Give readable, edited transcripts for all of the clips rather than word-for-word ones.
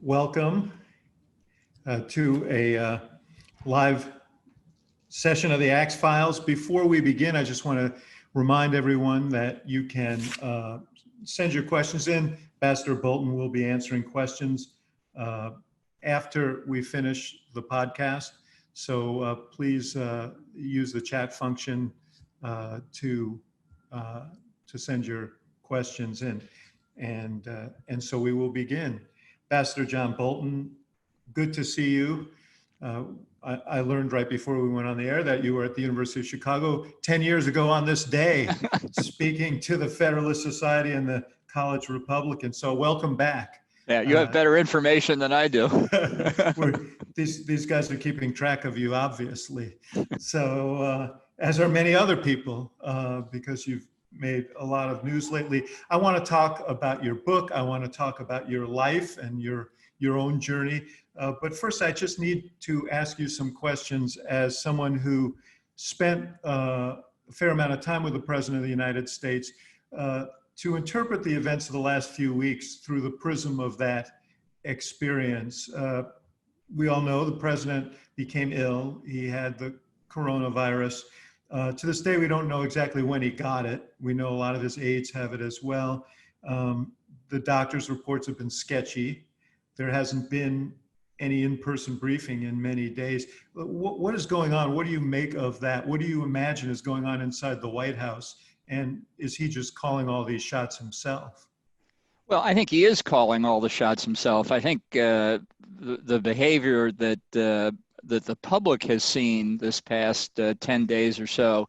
Welcome to a live session of the Axe Files. Before we begin, I just want to remind everyone that you can send your questions in. Ambassador Bolton will be answering questions after we finish the podcast. So please use the chat function to send your questions in. And so we will begin. Ambassador John Bolton, good to see you. I learned right before we went on the air that you were at the University of Chicago 10 years ago on this day, speaking to the Federalist Society and the College Republican. So welcome back. Yeah, you have better information than I do. These guys are keeping track of you, obviously. So as are many other people, because you've made a lot of news lately. I want to talk about your book. I want to talk about your life and your own journey. But first, I just need to ask you some questions as someone who spent a fair amount of time with the President of the United States to interpret the events of the last few weeks through the prism of that experience. We all know the President became ill. He had the coronavirus. To this day, we don't know exactly when he got it. We know a lot of his aides have it as well. The doctor's reports have been sketchy. There hasn't been any in-person briefing in many days. What is going on? What do you make of that? What do you imagine is going on inside the White House? And is he just calling all these shots himself? Well, I think he is calling all the shots himself. I think the behavior that the public has seen this past 10 days or so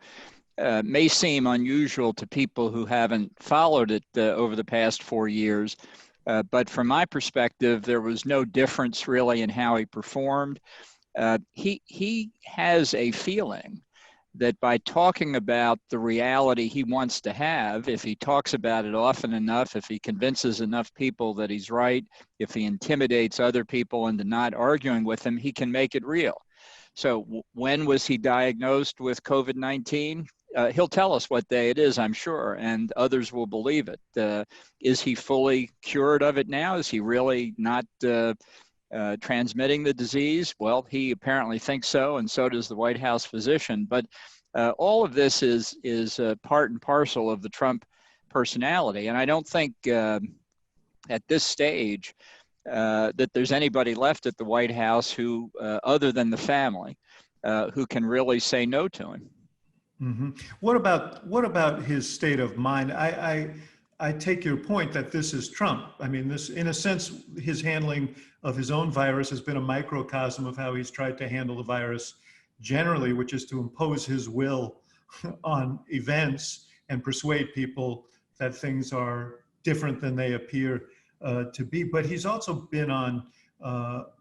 may seem unusual to people who haven't followed it over the past 4 years. But from my perspective, there was no difference really in how he performed. He has a feeling that by talking about the reality he wants to have, if he talks about it often enough, if he convinces enough people that he's right, if he intimidates other people into not arguing with him, he can make it real. So when was he diagnosed with COVID-19? He'll tell us what day it is, I'm sure, and others will believe it. Is he fully cured of it now? Is he really not transmitting the disease? Well, he apparently thinks so, and so does the White House physician. But all of this is part and parcel of the Trump personality. And I don't think at this stage that there's anybody left at the White House who, other than the family, who can really say no to him. Mm-hmm. What about his state of mind? I take your point that this is Trump. I mean, this, in a sense, his handling of his own virus has been a microcosm of how he's tried to handle the virus generally, which is to impose his will on events and persuade people that things are different than they appear to be. But he's also been on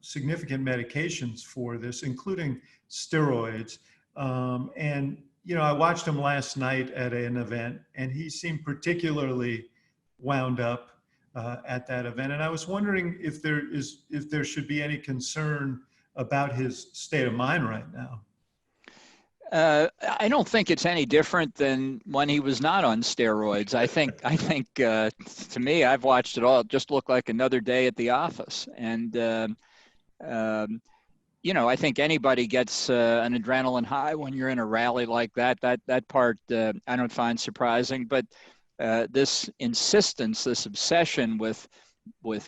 significant medications for this, including steroids. And you know, I watched him last night at an event, and he seemed particularly wound up at that event. And I was wondering if there should be any concern about his state of mind right now. I don't think it's any different than when he was not on steroids. I think to me, I've watched it all. It just looked like another day at the office. And you know, I think anybody gets an adrenaline high when you're in a rally like that. That part I don't find surprising. But this insistence, this obsession with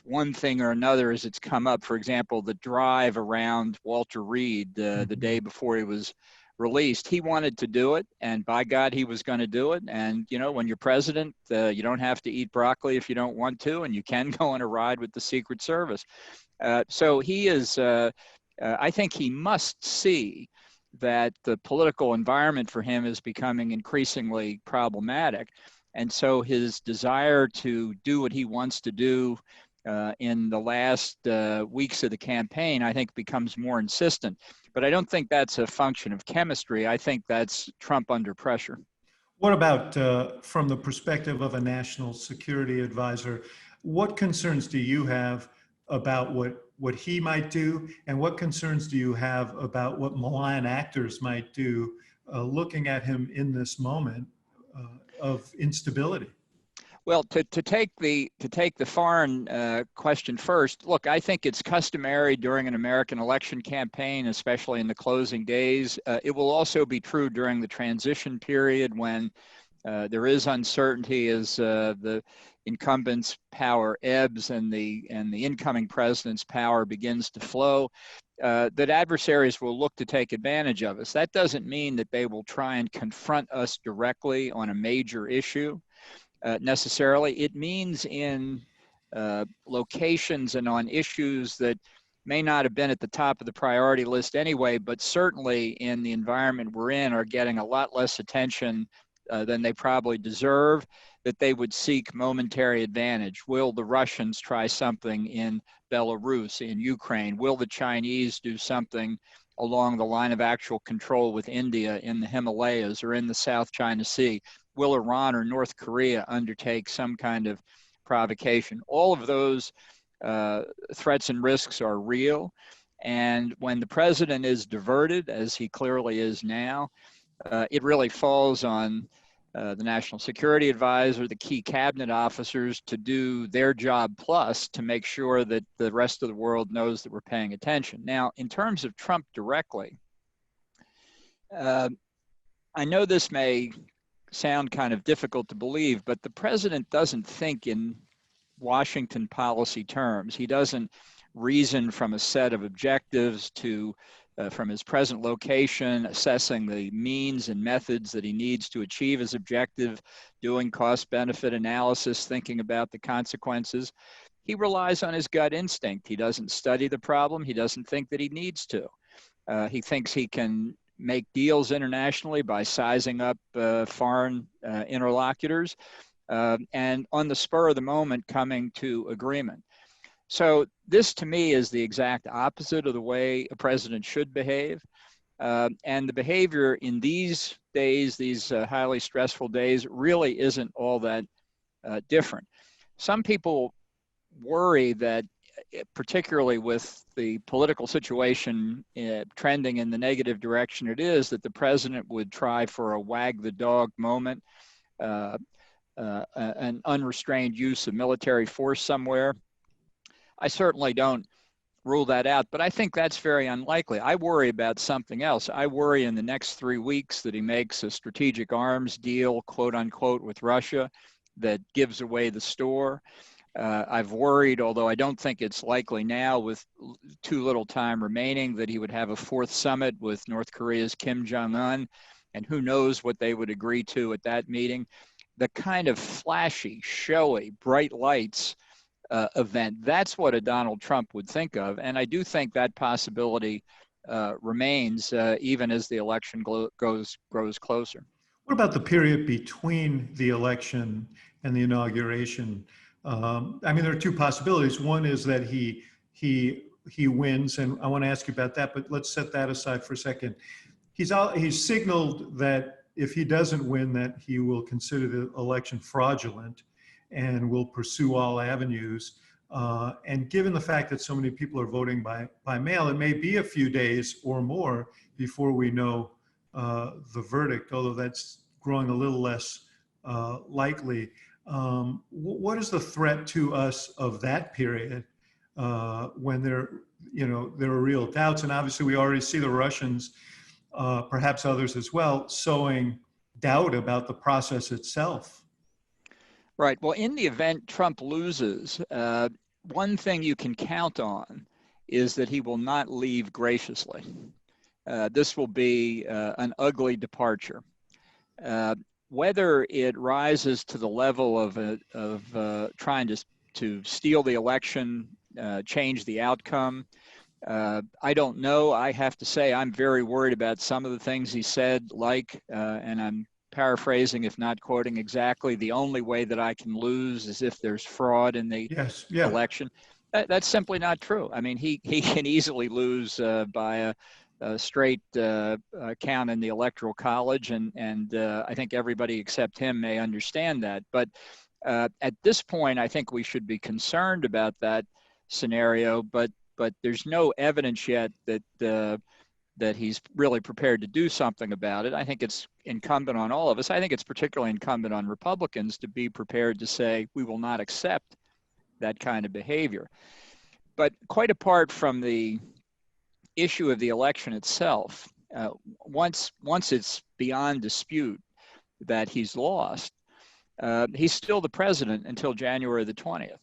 one thing or another as it's come up, for example, the drive around Walter Reed the day before he was released, he wanted to do it, and by God, he was going to do it. And, you know, when you're president, you don't have to eat broccoli if you don't want to, and you can go on a ride with the Secret Service. So he is, I think he must see that the political environment for him is becoming increasingly problematic. And so his desire to do what he wants to do in the last weeks of the campaign, I think, becomes more insistent. But I don't think that's a function of chemistry. I think that's Trump under pressure. What about from the perspective of a national security advisor? What concerns do you have about what he might do, and what concerns do you have about what malign actors might do looking at him in this moment of instability? Well, to take the foreign question first, look, I think it's customary during an American election campaign, especially in the closing days. It will also be true during the transition period when there is uncertainty as the incumbent's power ebbs and the incoming president's power begins to flow. That adversaries will look to take advantage of us. That doesn't mean that they will try and confront us directly on a major issue. Necessarily. It means in locations and on issues that may not have been at the top of the priority list anyway, but certainly in the environment we're in are getting a lot less attention than they probably deserve, that they would seek momentary advantage. Will the Russians try something in Belarus, in Ukraine? Will the Chinese do something along the line of actual control with India in the Himalayas or in the South China Sea? Will Iran or North Korea undertake some kind of provocation? All of those threats and risks are real. And when the president is diverted, as he clearly is now, it really falls on the National Security Advisor, the key cabinet officers to do their job plus to make sure that the rest of the world knows that we're paying attention. Now, in terms of Trump directly, I know this may sound kind of difficult to believe, but the president doesn't think in Washington policy terms. He doesn't reason from a set of objectives to, from his present location, assessing the means and methods that he needs to achieve his objective, doing cost-benefit analysis, thinking about the consequences. He relies on his gut instinct. He doesn't study the problem. He doesn't think that he needs to. He thinks he can make deals internationally by sizing up foreign interlocutors and on the spur of the moment coming to agreement. So this to me is the exact opposite of the way a president should behave. And the behavior in these days, these highly stressful days, really isn't all that different. Some people worry that, particularly with the political situation trending in the negative direction it is, that the president would try for a wag the dog moment, an unrestrained use of military force somewhere. I certainly don't rule that out, but I think that's very unlikely. I worry about something else. I worry in the next 3 weeks that he makes a strategic arms deal, quote unquote, with Russia that gives away the store. I've worried, although I don't think it's likely now with too little time remaining, that he would have a fourth summit with North Korea's Kim Jong-un, and who knows what they would agree to at that meeting. The kind of flashy, showy, bright lights event, that's what a Donald Trump would think of. And I do think that possibility remains even as the election grows closer. What about the period between the election and the inauguration? I mean, there are two possibilities. One is that he wins, and I want to ask you about that, but let's set that aside for a second. He's signaled that if he doesn't win, that he will consider the election fraudulent and will pursue all avenues. And given the fact that so many people are voting by mail, it may be a few days or more before we know the verdict, although that's growing a little less likely. What is the threat to us of that period when there are real doubts? And obviously we already see the Russians, perhaps others as well, sowing doubt about the process itself. Right. Well, in the event Trump loses, one thing you can count on is that he will not leave graciously. This will be an ugly departure. Whether it rises to the level of trying to steal the election, change the outcome, I don't know. I have to say I'm very worried about some of the things he said, and I'm paraphrasing, if not quoting exactly, the only way that I can lose is if there's fraud in the election. That's simply not true. I mean, he can easily lose by a straight count in the Electoral College, and I think everybody except him may understand that. But at this point, I think we should be concerned about that scenario, but there's no evidence yet that that he's really prepared to do something about it. I think it's incumbent on all of us. I think it's particularly incumbent on Republicans to be prepared to say, we will not accept that kind of behavior. But quite apart from the issue of the election itself, once it's beyond dispute that he's lost, he's still the president until January the 20th.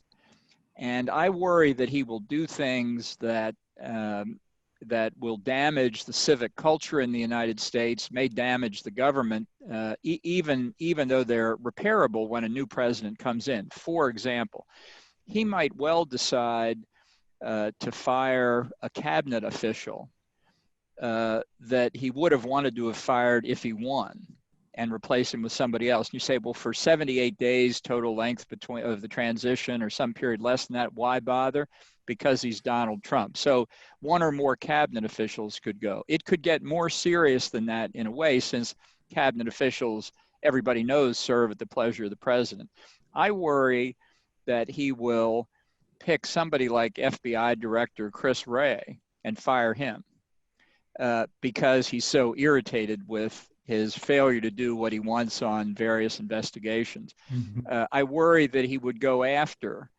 And I worry that he will do things that that will damage the civic culture in the United States, may damage the government, even though they're repairable when a new president comes in. For example, he might well decide to fire a cabinet official that he would have wanted to have fired if he won, and replace him with somebody else. And you say, well, for 78 days total length of the transition, or some period less than that, why bother? Because he's Donald Trump. So one or more cabinet officials could go. It could get more serious than that in a way, since cabinet officials, everybody knows, serve at the pleasure of the president. I worry that he will pick somebody like FBI Director Chris Wray and fire him because he's so irritated with his failure to do what he wants on various investigations. I worry that he would go after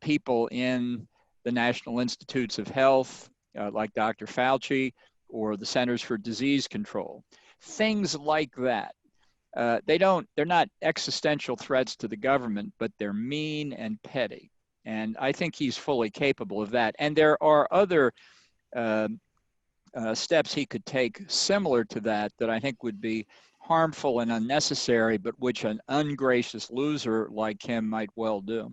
people in the National Institutes of Health, like Dr. Fauci, or the Centers for Disease Control. Things like that. They're not existential threats to the government, but they're mean and petty. And I think he's fully capable of that. And there are other steps he could take similar to that I think would be harmful and unnecessary, but which an ungracious loser like him might well do.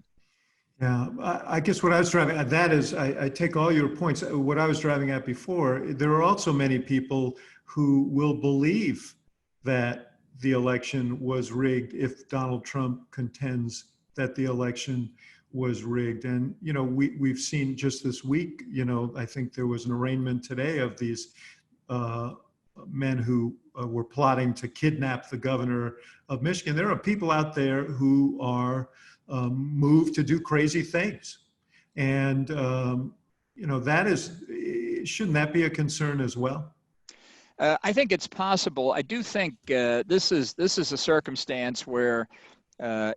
Yeah, I guess what I was driving at, that is, I take all your points. What I was driving at before, there are also many people who will believe that the election was rigged if Donald Trump contends that the election was rigged. And, you know, we've seen just this week, you know, I think there was an arraignment today of these men who were plotting to kidnap the governor of Michigan. There are people out there who are moved to do crazy things. And, you know, shouldn't that be a concern as well? I think it's possible. I do think this is a circumstance where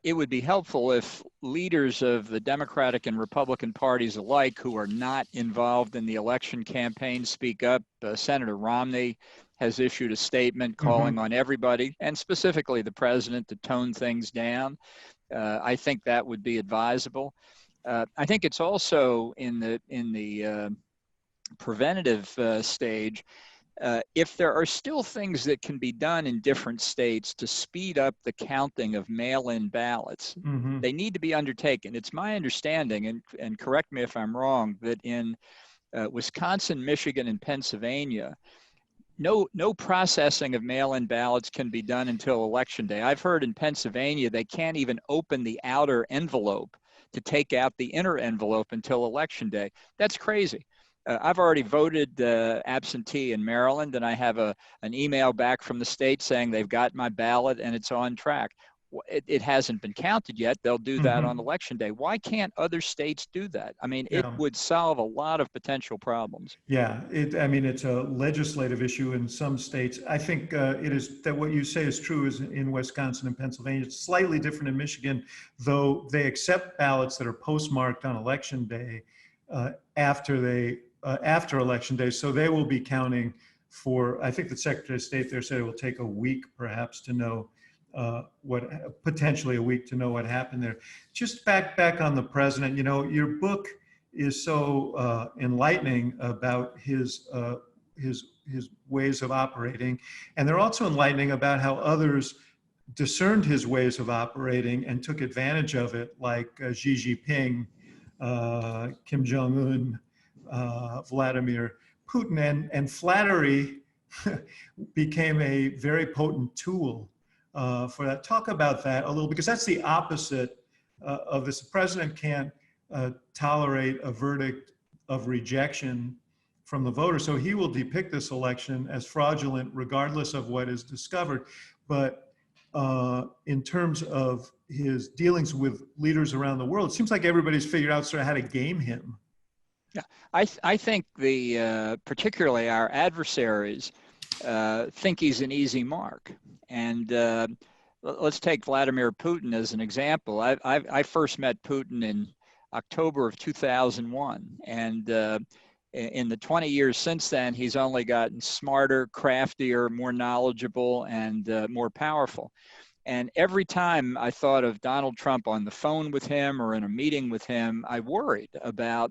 it would be helpful if leaders of the Democratic and Republican parties alike who are not involved in the election campaign speak up. Senator Romney has issued a statement calling on everybody, and specifically the president, to tone things down. I think that would be advisable. I think it's also in the preventative stage. If there are still things that can be done in different states to speed up the counting of mail-in ballots, they need to be undertaken. It's my understanding, and correct me if I'm wrong, that in Wisconsin, Michigan, and Pennsylvania, no processing of mail-in ballots can be done until Election Day. I've heard in Pennsylvania they can't even open the outer envelope to take out the inner envelope until Election Day. That's crazy. I've already voted absentee in Maryland, and I have an email back from the state saying they've got my ballot and it's on track. It hasn't been counted yet. They'll do that on Election Day. Why can't other states do that? I mean, it would solve a lot of potential problems. Yeah, I mean, it's a legislative issue in some states. I think it is that what you say is true is in Wisconsin and Pennsylvania. It's slightly different in Michigan, though they accept ballots that are postmarked on Election Day after Election Day. So they will be counting for, I think the Secretary of State there said it will take a week perhaps to know potentially a week to know what happened there. Just back on the president, you know, your book is so enlightening about his ways of operating. And they're also enlightening about how others discerned his ways of operating and took advantage of it, like Xi Jinping, Kim Jong-un, Vladimir Putin, and flattery became a very potent tool for that. Talk about that a little, because that's the opposite of this. The president can't tolerate a verdict of rejection from the voters, so he will depict this election as fraudulent regardless of what is discovered. But in terms of his dealings with leaders around the world, it seems like everybody's figured out sort of how to game him. Yeah, I think particularly our adversaries think he's an easy mark. And let's take Vladimir Putin as an example. I first met Putin in October of 2001. And in the 20 years since then, he's only gotten smarter, craftier, more knowledgeable, and more powerful. And every time I thought of Donald Trump on the phone with him or in a meeting with him, I worried about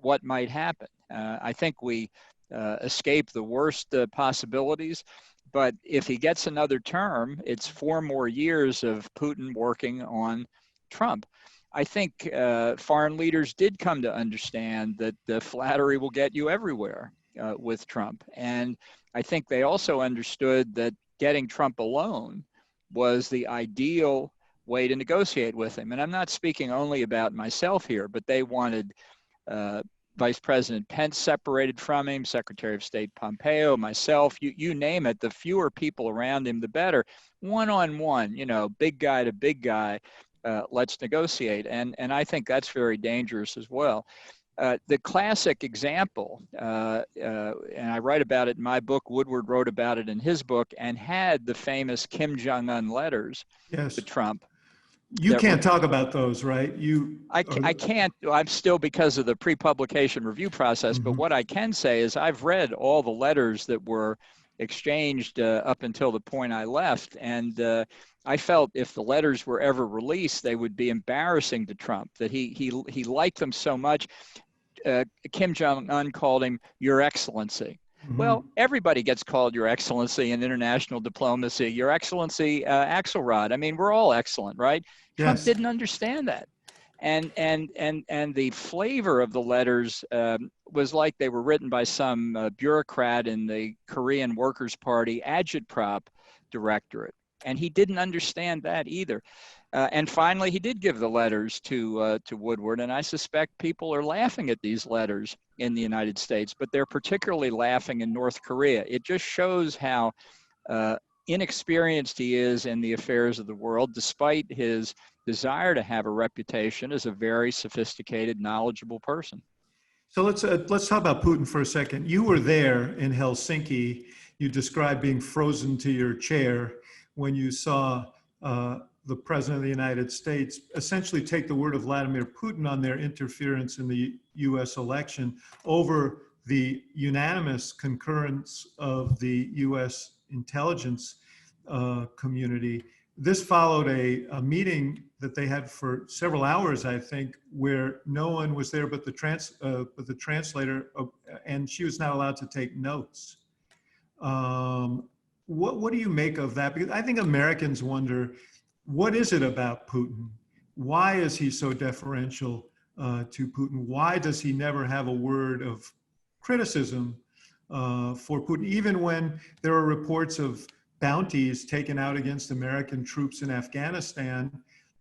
what might happen. I think we escape the worst possibilities, but if he gets another term, it's 4 more years of Putin working on Trump. I think foreign leaders did come to understand that the flattery will get you everywhere with Trump. And I think they also understood that getting Trump alone was the ideal way to negotiate with him. And I'm not speaking only about myself here, but they wanted Vice President Pence separated from him, Secretary of State Pompeo, myself, you name it. The fewer people around him, the better. One-on-one, big guy to big guy, let's negotiate. And I think that's very dangerous as well. The classic example, and I write about it in my book, Woodward wrote about it in his book, and had the famous Kim Jong-un letters to Trump. You can't talk about those, right? I can't. I'm still, because of the pre-publication review process, but what I can say is I've read all the letters that were exchanged up until the point I left, and I felt if the letters were ever released, they would be embarrassing to Trump, that he liked them so much. Kim Jong-un called him Your Excellency. Well, everybody gets called Your Excellency in international diplomacy. Your Excellency, Axelrod. I mean, we're all excellent, right? Yes. Trump didn't understand that, and the flavor of the letters was like they were written by some bureaucrat in the Korean Workers' Party agitprop directorate, and he didn't understand that either. And finally, he did give the letters to Woodward, and I suspect people are laughing at these letters in the United States, but they're particularly laughing in North Korea. It just shows how inexperienced he is in the affairs of the world, despite his desire to have a reputation as a very sophisticated, knowledgeable person. So let's talk about Putin for a second. You were there in Helsinki. You described being frozen to your chair when you saw the President of the United States essentially take the word of Vladimir Putin on their interference in the US election over the unanimous concurrence of the US intelligence community. This followed a meeting that they had for several hours, I think, where no one was there but the translator, and she was not allowed to take notes. What do you make of that? Because I think Americans wonder, what is it about Putin? Why is he so deferential to Putin? Why does he never have a word of criticism for Putin, even when there are reports of bounties taken out against American troops in Afghanistan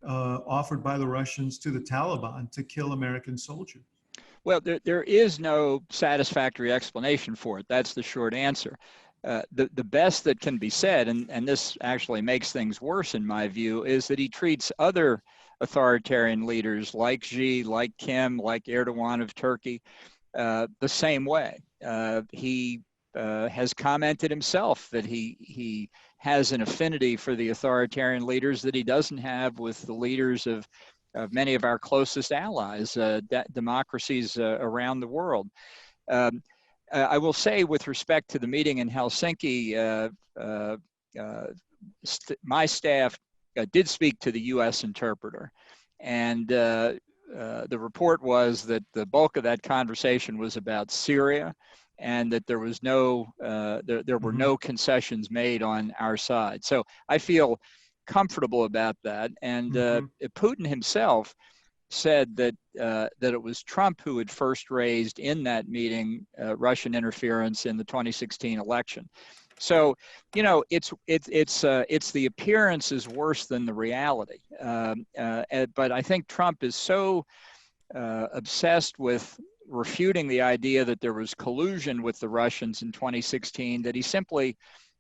offered by the Russians to the Taliban to kill American soldiers? Well, there is no satisfactory explanation for it. That's the short answer. The best that can be said, and this actually makes things worse in my view, is that he treats other authoritarian leaders like Xi, like Kim, like Erdogan of Turkey, the same way. He has commented himself that he has an affinity for the authoritarian leaders that he doesn't have with the leaders of many of our closest allies, democracies around the world. I will say, with respect to the meeting in Helsinki, my staff did speak to the U.S. interpreter, and the report was that the bulk of that conversation was about Syria, and that there was there were no concessions made on our side. So I feel comfortable about that. And Putin himself said that it was Trump who had first raised in that meeting Russian interference in the 2016 election. So, it's the appearance is worse than the reality. But I think Trump is so obsessed with refuting the idea that there was collusion with the Russians in 2016 that he simply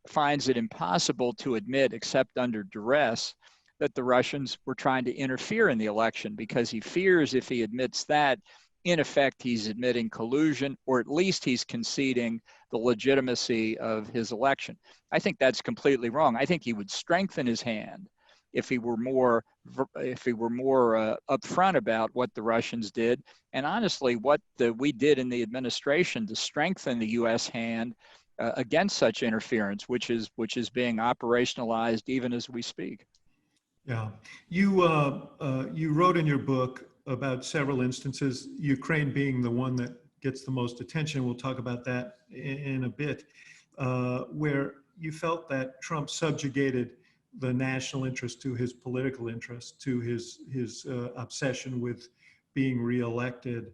finds it impossible to admit, except under duress, that the Russians were trying to interfere in the election, because he fears if he admits that, in effect, he's admitting collusion, or at least he's conceding the legitimacy of his election. I think that's completely wrong. I think he would strengthen his hand if he were more upfront about what the Russians did, and honestly, what we did in the administration to strengthen the U.S. hand against such interference, which is being operationalized even as we speak. Yeah, you wrote in your book about several instances, Ukraine being the one that gets the most attention. We'll talk about that in a bit, where you felt that Trump subjugated the national interest to his political interest, to his obsession with being reelected.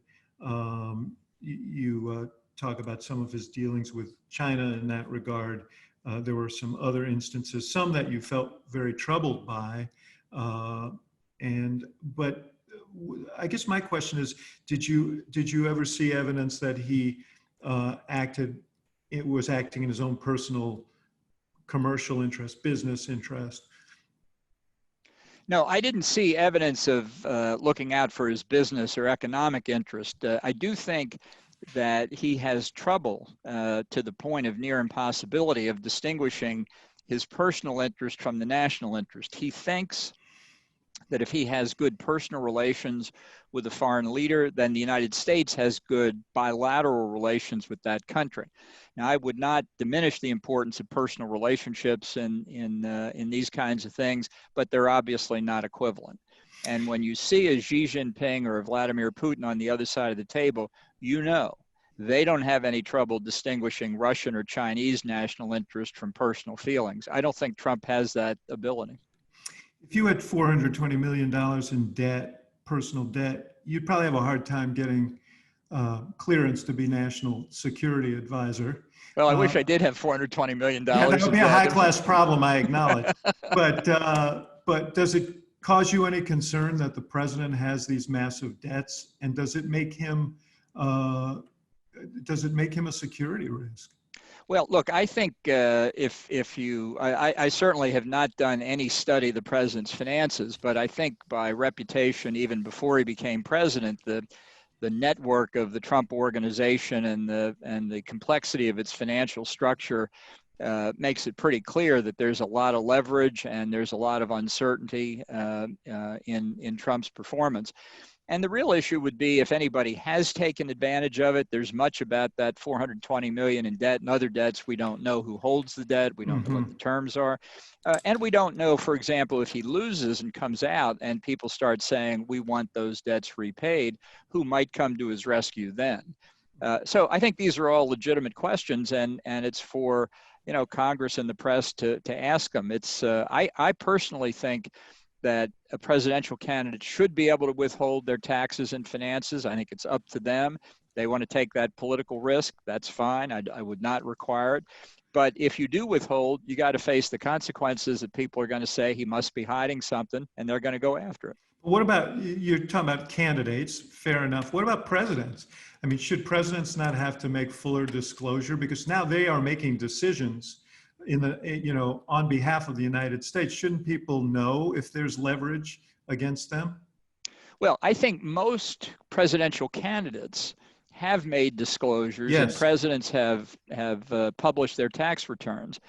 You talk about some of his dealings with China in that regard. There were some other instances, some that you felt very troubled by. But I guess my question is, did you ever see evidence that he was acting in his own personal commercial interest, business interest? No, I didn't see evidence of looking out for his business or economic interest. I do think that he has trouble to the point of near impossibility of distinguishing his personal interest from the national interest. He thinks that if he has good personal relations with a foreign leader, then the United States has good bilateral relations with that country. Now, I would not diminish the importance of personal relationships in these kinds of things, but they're obviously not equivalent. And when you see a Xi Jinping or a Vladimir Putin on the other side of the table, you know they don't have any trouble distinguishing Russian or Chinese national interest from personal feelings. I don't think Trump has that ability. If you had $420 million in debt, personal debt, you'd probably have a hard time getting clearance to be national security advisor. Well, I wish I did have $420 million. Yeah, that would be a high-class problem, I acknowledge. But does it cause you any concern that the president has these massive debts, and does it make him a security risk? Well, look, I think I certainly have not done any study of the president's finances, but I think by reputation, even before he became president, the network of the Trump organization and the complexity of its financial structure makes it pretty clear that there's a lot of leverage and there's a lot of uncertainty in Trump's performance. And the real issue would be if anybody has taken advantage of it. There's much about that $420 million in debt and other debts. We don't know who holds the debt. We don't know what the terms are. And we don't know, for example, if he loses and comes out and people start saying, we want those debts repaid, who might come to his rescue then? So I think these are all legitimate questions, and it's for Congress and the press to ask them. I personally think that a presidential candidate should be able to withhold their taxes and finances. I think it's up to them. They want to take that political risk, that's fine. I would not require it. But if you do withhold, you got to face the consequences that people are going to say he must be hiding something, and they're going to go after it. What about, you're talking about candidates, fair enough. What about presidents? I mean, should presidents not have to make fuller disclosure? Because now they are making decisions on behalf of the United States. Shouldn't people know if there's leverage against them? Well, I think most presidential candidates have made disclosures, yes, and presidents have published their tax returns.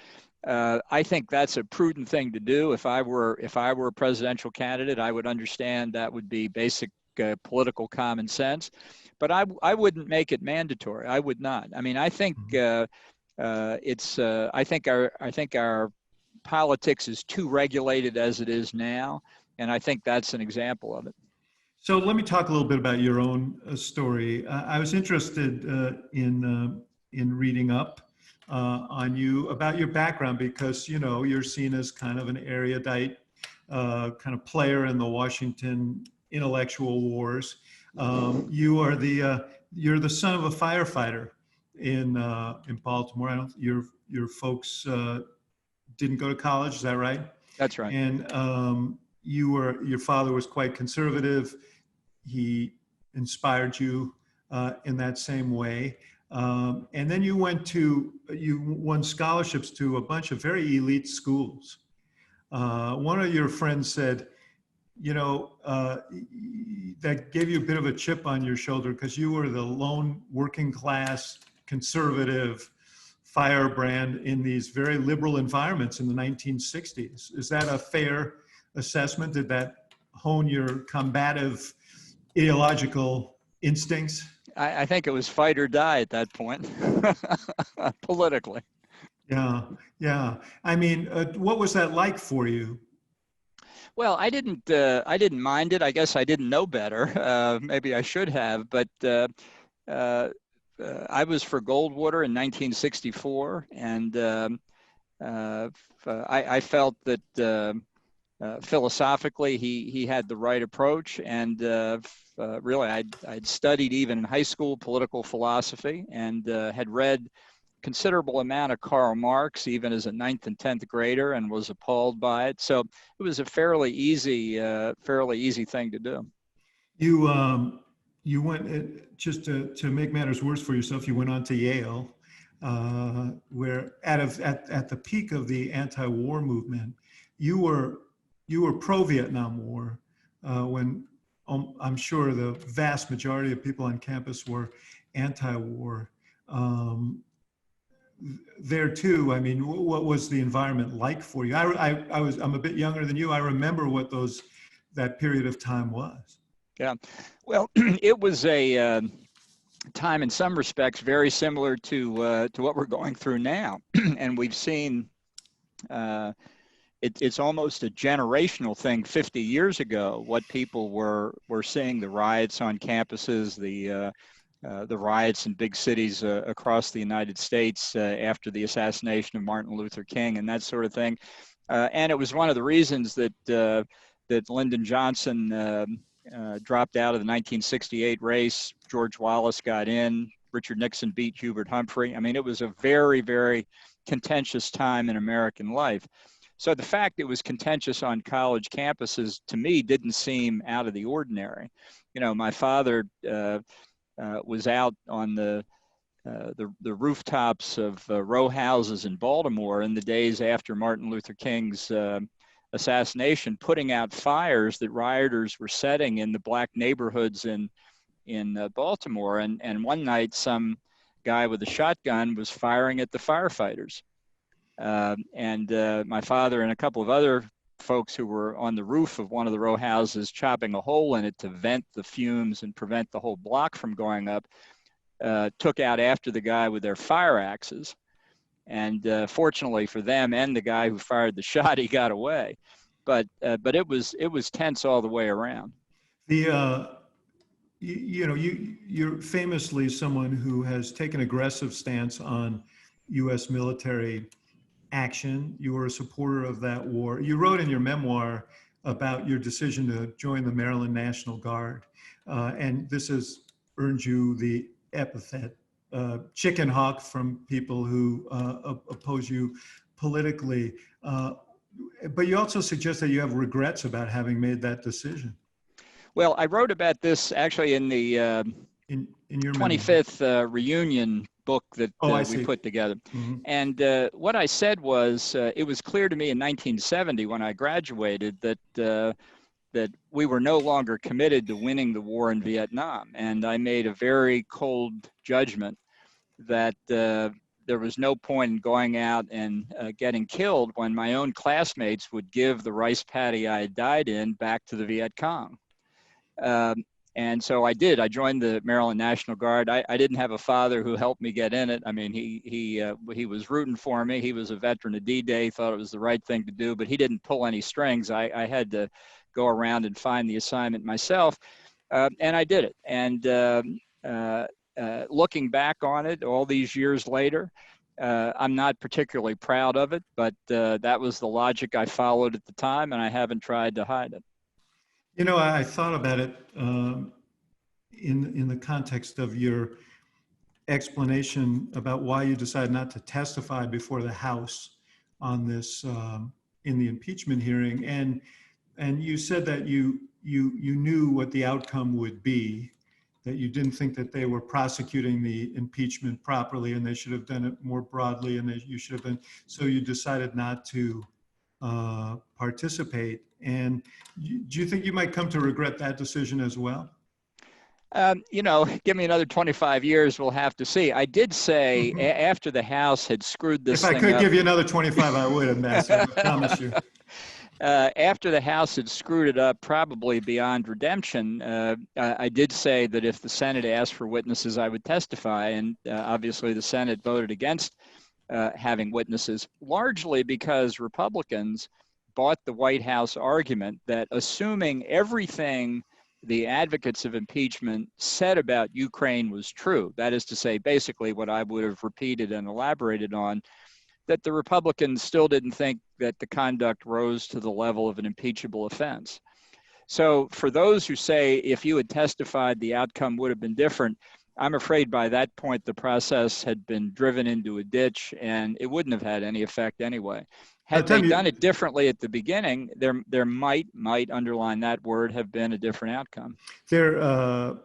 I think that's a prudent thing to do. If I were a presidential candidate, I would understand that would be basic political common sense, but I wouldn't make it mandatory. I would not. I mean, I think I think our politics is too regulated as it is now, and I think that's an example of it. So let me talk a little bit about your own story. I was interested in reading up on you, about your background, because you're seen as kind of an erudite kind of player in the Washington intellectual wars. You're the son of a firefighter in Baltimore. Your folks didn't go to college, is that right? That's right. And your father was quite conservative. He inspired you in that same way. And then you won scholarships to a bunch of very elite schools. One of your friends said, you know, that gave you a bit of a chip on your shoulder because you were the lone working class conservative firebrand in these very liberal environments in the 1960s. Is that a fair assessment? Did that hone your combative ideological instincts? I think it was fight or die at that point, politically. Yeah, yeah. I mean, what was that like for you? Well, I didn't mind it. I guess I didn't know better. Maybe I should have, but uh, I was for Goldwater in 1964, and I felt that philosophically he had the right approach, and really I'd studied even in high school political philosophy, and had read considerable amount of Karl Marx, even as a ninth and 10th grader, and was appalled by it. So it was a fairly easy thing to do. You you went just to make matters worse for yourself. You went on to Yale, where at the peak of the anti-war movement, you were pro-Vietnam War, when I'm sure the vast majority of people on campus were anti-war. There too, I mean, what was the environment like for you? I'm a bit younger than you. I remember what that period of time was. Yeah, well, it was a time in some respects very similar to what we're going through now, and we've seen it's almost a generational thing. 50 years ago, what people were seeing, the riots on campuses, the riots in big cities across the United States after the assassination of Martin Luther King and that sort of thing, and it was one of the reasons that Lyndon Johnson dropped out of the 1968 race. George Wallace got in. Richard Nixon beat Hubert Humphrey. I mean, it was a very, very contentious time in American life. So the fact it was contentious on college campuses, to me, didn't seem out of the ordinary. You know, my father was out on the rooftops of row houses in Baltimore in the days after Martin Luther King's assassination, putting out fires that rioters were setting in the black neighborhoods in Baltimore. And one night, some guy with a shotgun was firing at the firefighters. And my father and a couple of other folks who were on the roof of one of the row houses chopping a hole in it to vent the fumes and prevent the whole block from going up, took out after the guy with their fire axes. And fortunately for them and the guy who fired the shot, he got away. But it was tense all the way around. You're famously someone who has taken aggressive stance on U.S. military action. You were a supporter of that war. You wrote in your memoir about your decision to join the Maryland National Guard, and this has earned you the epithet chicken hawk from people who oppose you politically. But you also suggest that you have regrets about having made that decision. Well, I wrote about this actually in the in your 25th reunion book that we put together. Mm-hmm. And what I said was, it was clear to me in 1970 when I graduated that we were no longer committed to winning the war in Vietnam. And I made a very cold judgment that there was no point in going out and getting killed when my own classmates would give the rice paddy I had died in back to the Viet Cong. And so I did. I joined the Maryland National Guard. I didn't have a father who helped me get in it. I mean, he was rooting for me. He was a veteran of D-Day, thought it was the right thing to do, but he didn't pull any strings. I had to go around and find the assignment myself, and I did it. And looking back on it all these years later, I'm not particularly proud of it, but that was the logic I followed at the time, and I haven't tried to hide it. You know, I thought about it in the context of your explanation about why you decided not to testify before the House on this in the impeachment hearing, and you said that you knew what the outcome would be, that you didn't think that they were prosecuting the impeachment properly, and they should have done it more broadly, and you should have been. So you decided not to participate. And do you think you might come to regret that decision as well? Give me another 25 years, we'll have to see. I did say after the House had screwed this If I thing could up, give you another 25, I would, Ambassador, I promise you. After the House had screwed it up, probably beyond redemption, I did say that if the Senate asked for witnesses, I would testify. And obviously the Senate voted against having witnesses, largely because Republicans bought the White House argument that assuming everything the advocates of impeachment said about Ukraine was true, that is to say, basically what I would have repeated and elaborated on, that the Republicans still didn't think that the conduct rose to the level of an impeachable offense. So for those who say if you had testified, the outcome would have been different, I'm afraid by that point the process had been driven into a ditch and it wouldn't have had any effect anyway. Had they done it differently at the beginning, there might underline that word have been a different outcome. The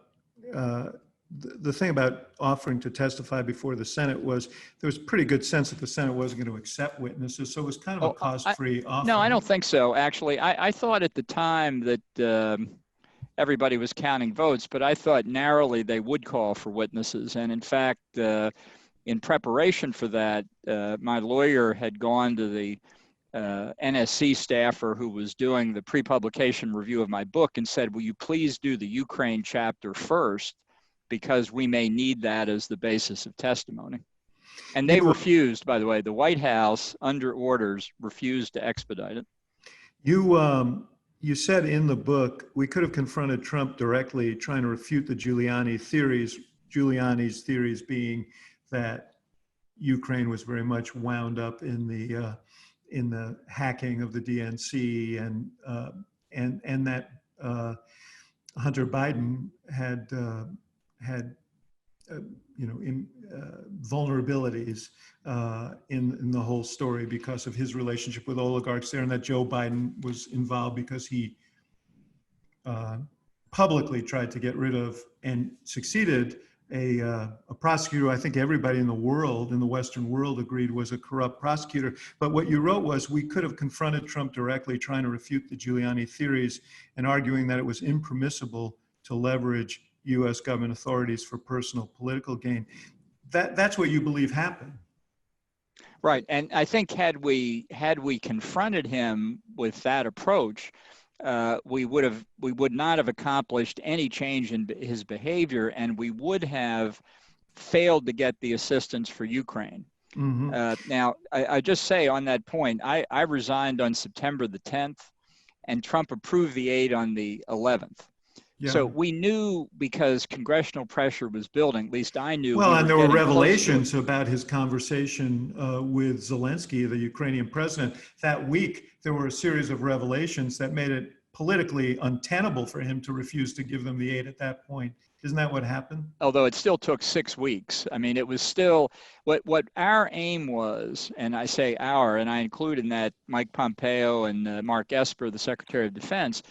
thing about offering to testify before the Senate was there was pretty good sense that the Senate wasn't going to accept witnesses, so it was kind of a cost-free offer. No, I don't think so, actually. I thought at the time that everybody was counting votes, but I thought narrowly they would call for witnesses. And in fact, in preparation for that, my lawyer had gone to the NSC staffer who was doing the pre-publication review of my book and said, will you please do the Ukraine chapter first, because we may need that as the basis of testimony. And they refused, by the way. The White House, under orders, refused to expedite it. You said in the book, we could have confronted Trump directly trying to refute the Giuliani's theories being that Ukraine was very much wound up in the hacking of the DNC and that Hunter Biden had vulnerabilities in the whole story because of his relationship with oligarchs there, and that Joe Biden was involved because he publicly tried to get rid of and succeeded a prosecutor I think everybody in the world, in the Western world, agreed was a corrupt prosecutor. But what you wrote was, we could have confronted Trump directly trying to refute the Giuliani theories and arguing that it was impermissible to leverage U.S. government authorities for personal political gain. That's what you believe happened. Right, and I think had we confronted him with that approach, we would not have accomplished any change in his behavior, and we would have failed to get the assistance for Ukraine. Now, I just say on that point, I resigned on September the 10th, and Trump approved the aid on the 11th. Yeah. So we knew, because congressional pressure was building, at least I knew. Well, and there were revelations about his conversation with Zelensky, the Ukrainian president. That week, there were a series of revelations that made it politically untenable for him to refuse to give them the aid at that point. Isn't that what happened? Although it still took 6 weeks. I mean, it was still what our aim was, and I say our, and I include in that Mike Pompeo and Mark Esper, the Secretary of Defense,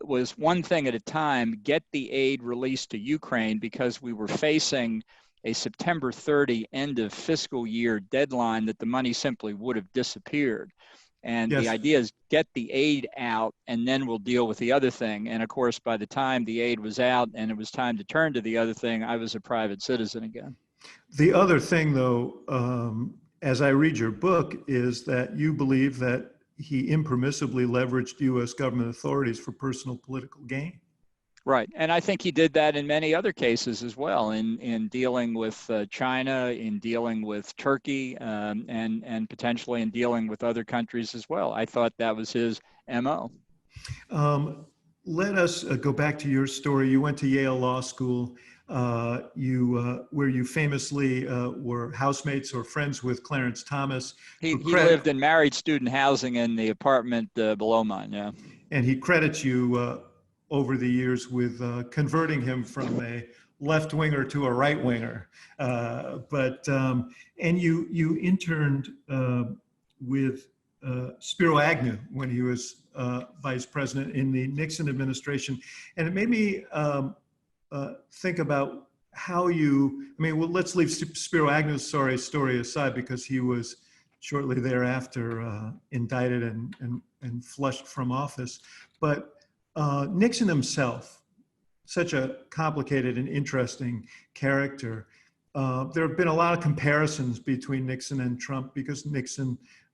was one thing at a time, get the aid released to Ukraine, because we were facing a September 30 end of fiscal year deadline that the money simply would have disappeared. And yes, the idea is get the aid out and then we'll deal with the other thing. And of course, by the time the aid was out and it was time to turn to the other thing, I was a private citizen again. The other thing, though, as I read your book, is that you believe that he impermissibly leveraged U.S. government authorities for personal political gain. Right. And I think he did that in many other cases as well, in dealing with China, in dealing with Turkey, and potentially in dealing with other countries as well. I thought that was his MO. Let us go back to your story. You went to Yale Law School, where you famously were housemates or friends with Clarence Thomas. He lived in married student housing in the apartment below mine, yeah. And he credits you over the years with converting him from a left-winger to a right-winger. And you interned with Spiro Agnew when he was vice president in the Nixon administration. And it made me think about how let's leave Spiro Agnew's story aside, because he was shortly thereafter indicted and flushed from office. But Nixon himself, such a complicated and interesting character. There have been a lot of comparisons between Nixon and Trump because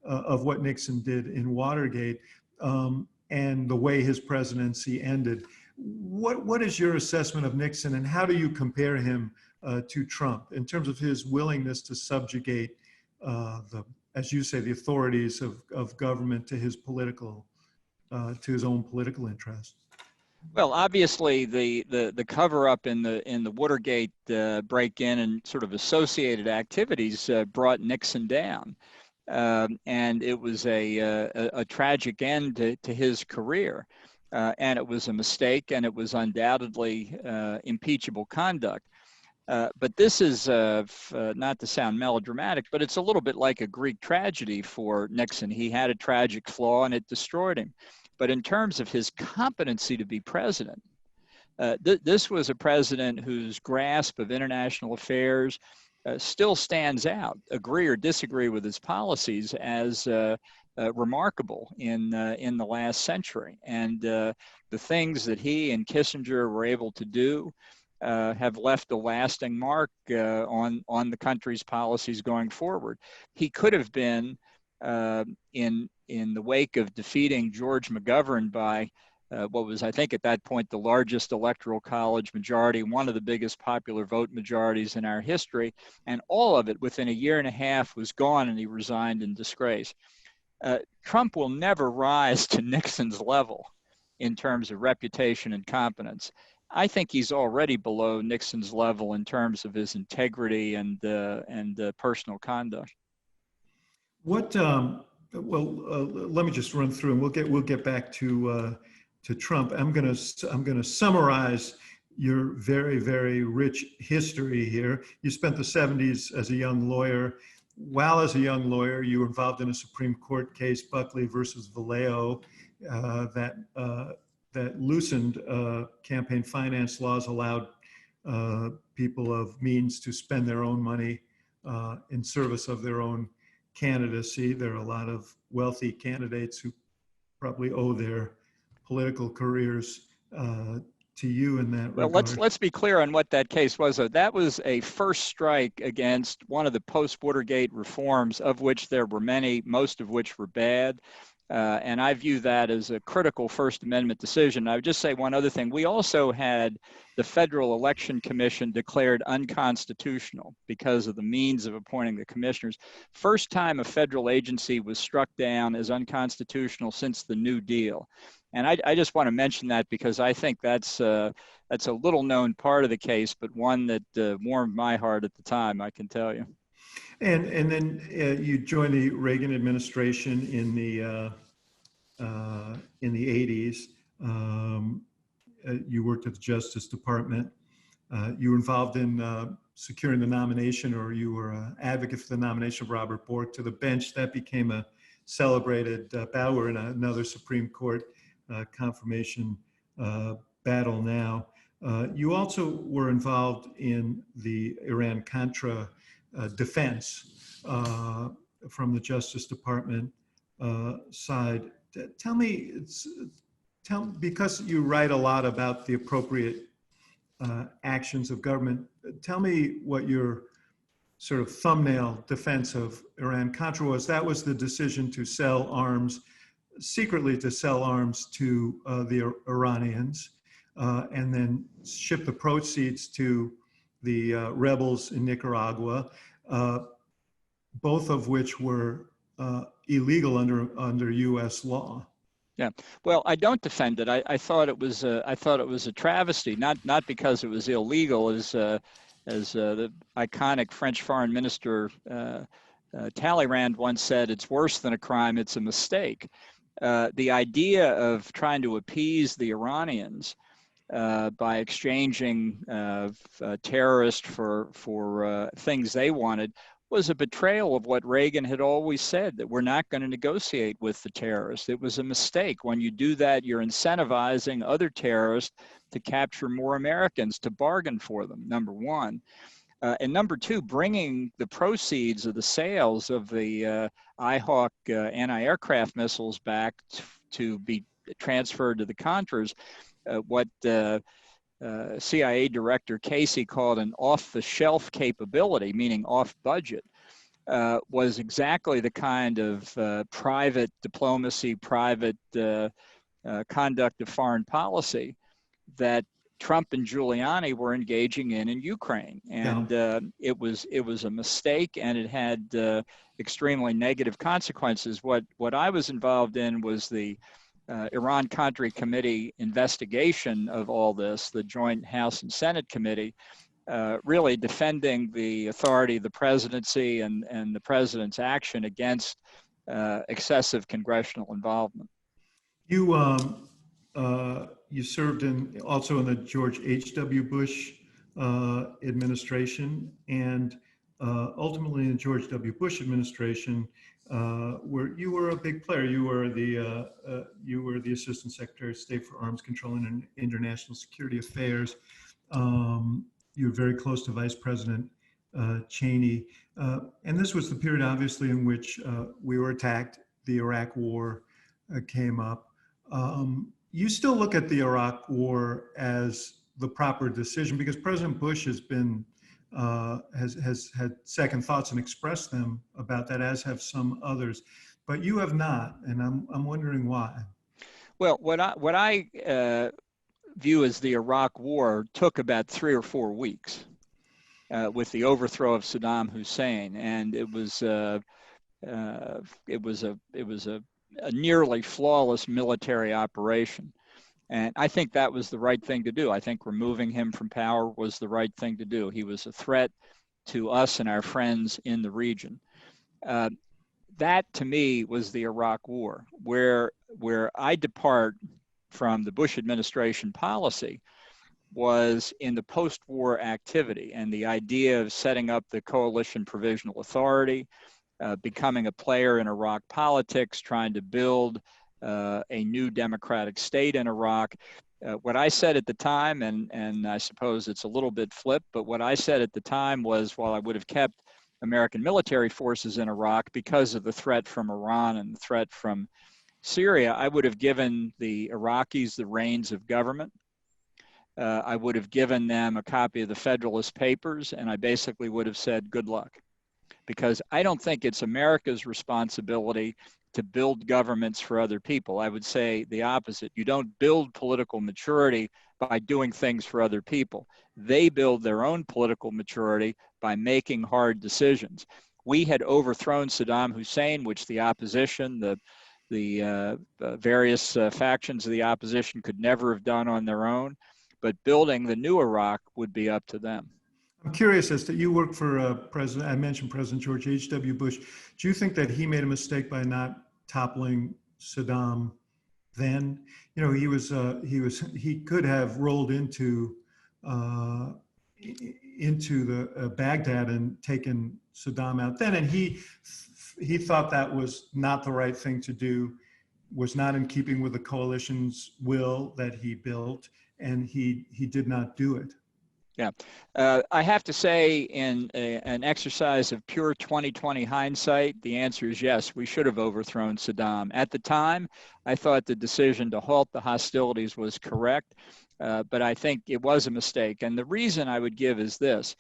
of what Nixon did in Watergate and the way his presidency ended. What is your assessment of Nixon, and how do you compare him to Trump in terms of his willingness to subjugate as you say, the authorities of government to his own political interests? Well, obviously, the cover-up in the Watergate break-in and sort of associated activities brought Nixon down, and it was a tragic end to his career, and it was a mistake, and it was undoubtedly impeachable conduct. But this is, not to sound melodramatic, but it's a little bit like a Greek tragedy for Nixon. He had a tragic flaw, and it destroyed him. But in terms of his competency to be president, this was a president whose grasp of international affairs still stands out, agree or disagree with his policies, as remarkable in the last century. And the things that he and Kissinger were able to do have left a lasting mark on the country's policies going forward. He could have been in the wake of defeating George McGovern by what was, I think at that point, the largest electoral college majority, one of the biggest popular vote majorities in our history, and all of it within a year and a half was gone, and he resigned in disgrace. Trump will never rise to Nixon's level in terms of reputation and competence. I think he's already below Nixon's level in terms of his integrity and personal conduct. What? Let me just run through, and we'll get back to Trump. I'm gonna summarize your very, very rich history here. You spent the 70s as a young lawyer. While as a young lawyer, you were involved in a Supreme Court case, Buckley versus Vallejo, that loosened campaign finance laws, allowed people of means to spend their own money in service of their own candidacy. There are a lot of wealthy candidates who probably owe their political careers to you in that regard. Well, let's be clear on what that case was. That was a first strike against one of the post-Watergate reforms, of which there were many, most of which were bad. And I view that as a critical First Amendment decision. I would just say one other thing. We also had the Federal Election Commission declared unconstitutional because of the means of appointing the commissioners. First time a federal agency was struck down as unconstitutional since the New Deal. And I just want to mention that because I think that's a little known part of the case, but one that warmed my heart at the time, I can tell you. And then you joined the Reagan administration in the 80s. You worked at the Justice Department. You were involved in securing the nomination, or you were an advocate for the nomination of Robert Bork to the bench. That became a celebrated battle. We're in another Supreme Court confirmation battle now. You also were involved in the Iran-Contra defense from the Justice Department side. Tell me, because you write a lot about the appropriate actions of government, tell me what your sort of thumbnail defense of Iran-Contra was. That was the decision to sell arms, secretly to sell arms to the Iranians, and then ship the proceeds to the rebels in Nicaragua, both of which were illegal under U.S. law. Yeah, well, I don't defend it. I thought it was a travesty, not because it was illegal, as the iconic French Foreign Minister Talleyrand once said, "It's worse than a crime; it's a mistake." The idea of trying to appease the Iranians by exchanging terrorists for things they wanted was a betrayal of what Reagan had always said, that we're not going to negotiate with the terrorists. It was a mistake. When you do that, you're incentivizing other terrorists to capture more Americans, to bargain for them, number one. And number two, bringing the proceeds of the sales of the IHawk anti-aircraft missiles back to be transferred to the Contras, what CIA Director Casey called an off-the-shelf capability, meaning off-budget, was exactly the kind of private diplomacy, private conduct of foreign policy that Trump and Giuliani were engaging in Ukraine, and it was a mistake, and it had extremely negative consequences. What I was involved in was the Iran-Contra Committee investigation of all this, the Joint House and Senate Committee, really defending the authority of the presidency and the president's action against excessive congressional involvement. You served also in the George H.W. Bush administration, and ultimately in the George W. Bush administration, where you were a big player. You were the Assistant Secretary of State for Arms Control and International Security Affairs. You were very close to Vice President Cheney, and this was the period, obviously, in which we were attacked. The Iraq War came up. You still look at the Iraq War as the proper decision, because President Bush has been has had second thoughts and expressed them about that, as have some others, but you have not, and I'm wondering why. Well, what I view as the Iraq War took about 3 or 4 weeks with the overthrow of Saddam Hussein, and it was a nearly flawless military operation. And I think that was the right thing to do. I think removing him from power was the right thing to do. He was a threat to us and our friends in the region. That, to me, was the Iraq War. Where I depart from the Bush administration policy was in the post-war activity and the idea of setting up the Coalition Provisional Authority, becoming a player in Iraq politics, trying to build a new democratic state in Iraq. What I said at the time, and I suppose it's a little bit flip, but what I said at the time was, while I would have kept American military forces in Iraq because of the threat from Iran and the threat from Syria, I would have given the Iraqis the reins of government. I would have given them a copy of the Federalist Papers, and I basically would have said, good luck. Because I don't think it's America's responsibility to build governments for other people. I would say the opposite. You don't build political maturity by doing things for other people. They build their own political maturity by making hard decisions. We had overthrown Saddam Hussein, which the opposition, the various factions of the opposition could never have done on their own. But building the new Iraq would be up to them. I'm curious as to, you worked for I mentioned President George H.W. Bush. Do you think that he made a mistake by not toppling Saddam then? You know, he could have rolled into the Baghdad and taken Saddam out then, and he thought that was not the right thing to do, was not in keeping with the coalition's will that he built, and he did not do it. Yeah, I have to say, in an exercise of pure 2020 hindsight, the answer is yes, we should have overthrown Saddam. At the time, I thought the decision to halt the hostilities was correct, but I think it was a mistake. And the reason I would give is this.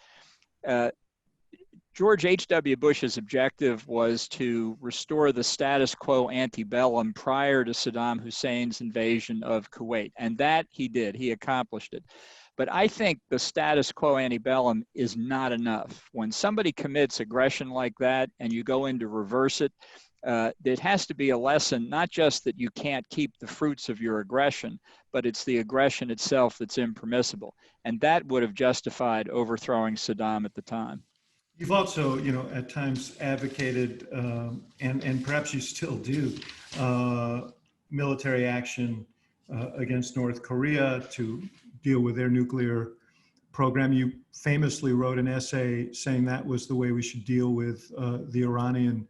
George H.W. Bush's objective was to restore the status quo antebellum prior to Saddam Hussein's invasion of Kuwait. And that he did. He accomplished it. But I think the status quo antebellum is not enough. When somebody commits aggression like that and you go in to reverse it, it has to be a lesson, not just that you can't keep the fruits of your aggression, but it's the aggression itself that's impermissible. And that would have justified overthrowing Saddam at the time. You've also, you know, at times advocated, and perhaps you still do, military action against North Korea to deal with their nuclear program. You famously wrote an essay saying that was the way we should deal with the Iranian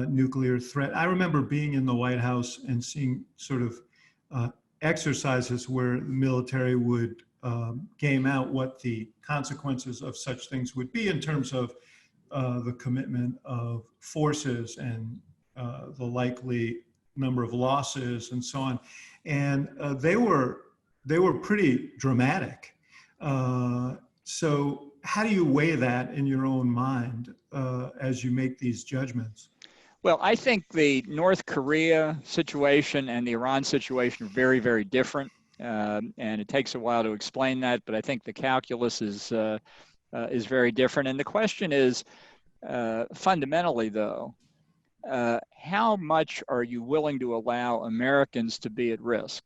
nuclear threat. I remember being in the White House and seeing sort of exercises where the military would game out what the consequences of such things would be in terms of the commitment of forces and the likely number of losses and so on. And they were pretty dramatic. So how do you weigh that in your own mind as you make these judgments? Well, I think the North Korea situation and the Iran situation are very, very different. And it takes a while to explain that, but I think the calculus is very different. And the question is, fundamentally, though, how much are you willing to allow Americans to be at risk?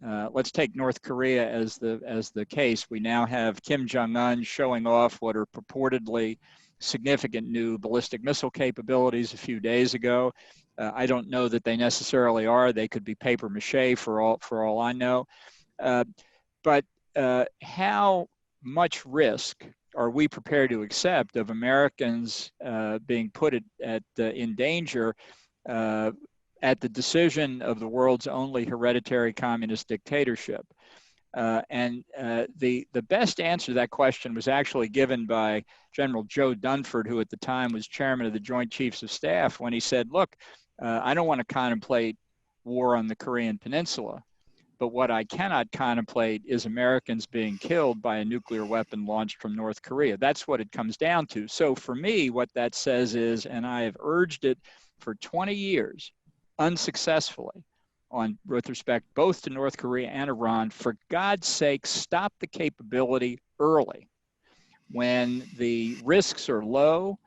Let's take North Korea as the case. We now have Kim Jong-un showing off what are purportedly significant new ballistic missile capabilities a few days ago. I don't know that they necessarily are. They could be paper mache for all I know. But how much risk are we prepared to accept of Americans being put in danger at the decision of the world's only hereditary communist dictatorship? The best answer to that question was actually given by General Joe Dunford, who at the time was chairman of the Joint Chiefs of Staff, when he said, look, I don't want to contemplate war on the Korean Peninsula, but what I cannot contemplate is Americans being killed by a nuclear weapon launched from North Korea. That's what it comes down to. So for me, what that says is, and I have urged it for 20 years, unsuccessfully, with respect both to North Korea and Iran, for God's sake, stop the capability early when the risks are low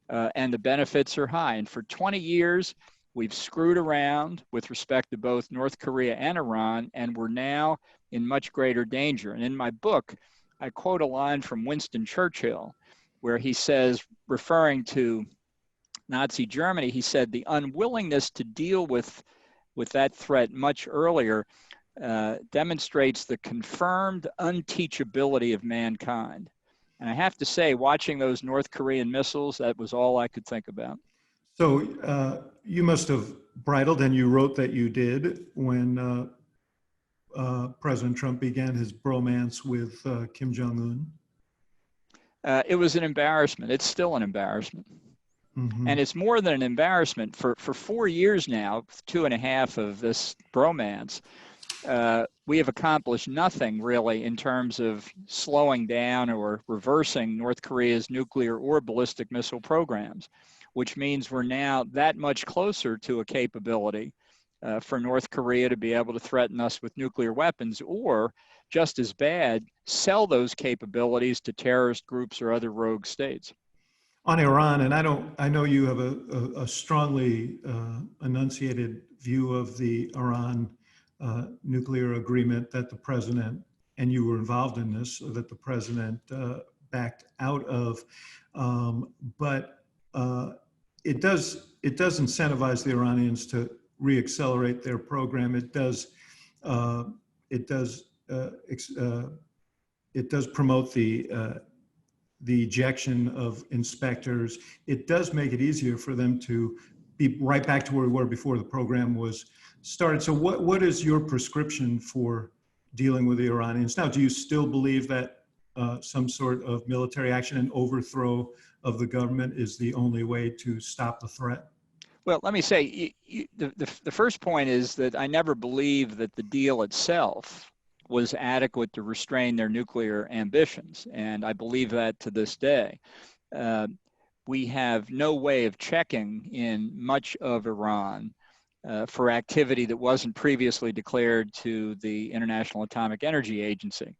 and the benefits are high. And for 20 years, we've screwed around with respect to both North Korea and Iran, and we're now in much greater danger. And in my book, I quote a line from Winston Churchill, where he says, referring to Nazi Germany, he said, the unwillingness to deal with that threat much earlier demonstrates the confirmed unteachability of mankind. And I have to say, watching those North Korean missiles, that was all I could think about. So you must have bridled, and you wrote that you did, when President Trump began his bromance with Kim Jong-un. It was an embarrassment. It's still an embarrassment. Mm-hmm. And it's more than an embarrassment. For 4 years now, 2.5 of this bromance, we have accomplished nothing really in terms of slowing down or reversing North Korea's nuclear or ballistic missile programs, which means we're now that much closer to a capability for North Korea to be able to threaten us with nuclear weapons, or just as bad, sell those capabilities to terrorist groups or other rogue states. On Iran, and I know you have a strongly enunciated view of the Iran nuclear agreement that the president, and you were involved in this, that the president backed out of, but it does incentivize the Iranians to reaccelerate their program. It does promote the ejection of inspectors. It does make it easier for them to be right back to where we were before the program was started. So what is your prescription for dealing with the Iranians now? Do you still believe that some sort of military action and overthrow of the government is the only way to stop the threat? Well, let me say, the first point is that I never believed that the deal itself was adequate to restrain their nuclear ambitions, and I believe that to this day. We have no way of checking in much of Iran for activity that wasn't previously declared to the International Atomic Energy Agency.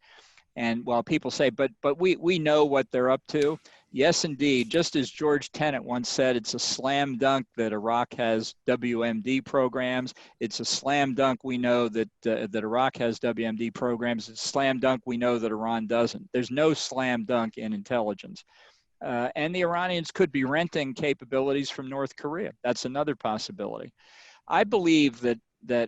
And while people say, but we know what they're up to, yes, indeed. Just as George Tenet once said, it's a slam dunk that Iraq has WMD programs. It's a slam dunk we know that Iraq has WMD programs. It's a slam dunk we know that Iran doesn't. There's no slam dunk in intelligence. And the Iranians could be renting capabilities from North Korea. That's another possibility. I believe that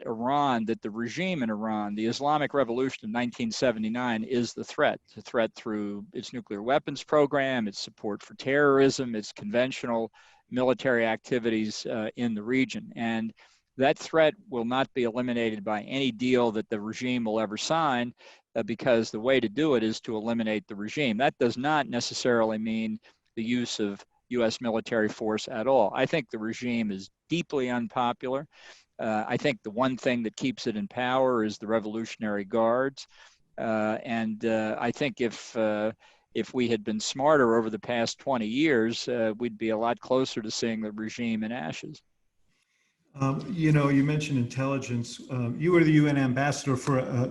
Iran, that the regime in Iran, the Islamic Revolution of 1979, is the threat. It's a threat through its nuclear weapons program, its support for terrorism, its conventional military activities in the region. And That threat will not be eliminated by any deal that the regime will ever sign, because the way to do it is to eliminate the regime. That does not necessarily mean the use of U.S. military force at all. I think the regime is deeply unpopular. I think the one thing that keeps it in power is the Revolutionary Guards. I think if we had been smarter over the past 20 years, we'd be a lot closer to seeing the regime in ashes. You know, you mentioned intelligence. You were the UN ambassador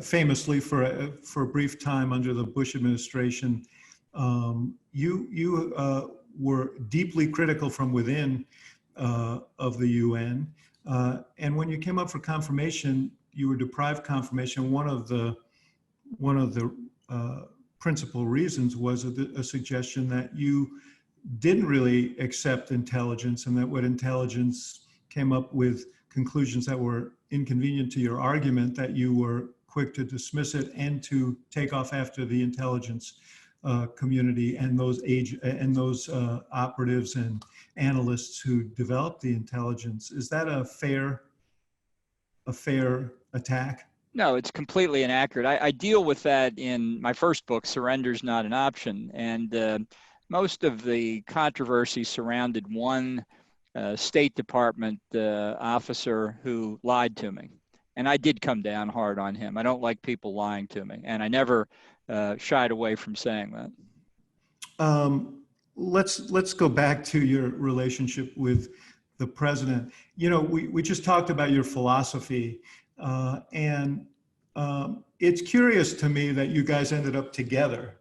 famously for a brief time under the Bush administration. You were deeply critical from within of the UN, and when you came up for confirmation, you were deprived confirmation. One of the principal reasons was a suggestion that you didn't really accept intelligence, and that what intelligence came up with conclusions that were inconvenient to your argument, that you were quick to dismiss it and to take off after the intelligence community and those operatives and analysts who developed the intelligence. Is that a fair attack? No, it's completely inaccurate. I deal with that in my first book, Surrender's Not an Option. And most of the controversy surrounded one State Department officer who lied to me. And I did come down hard on him. I don't like people lying to me. And I never shied away from saying that. Let's go back to your relationship with the president. You know, we just talked about your philosophy. And it's curious to me that you guys ended up together.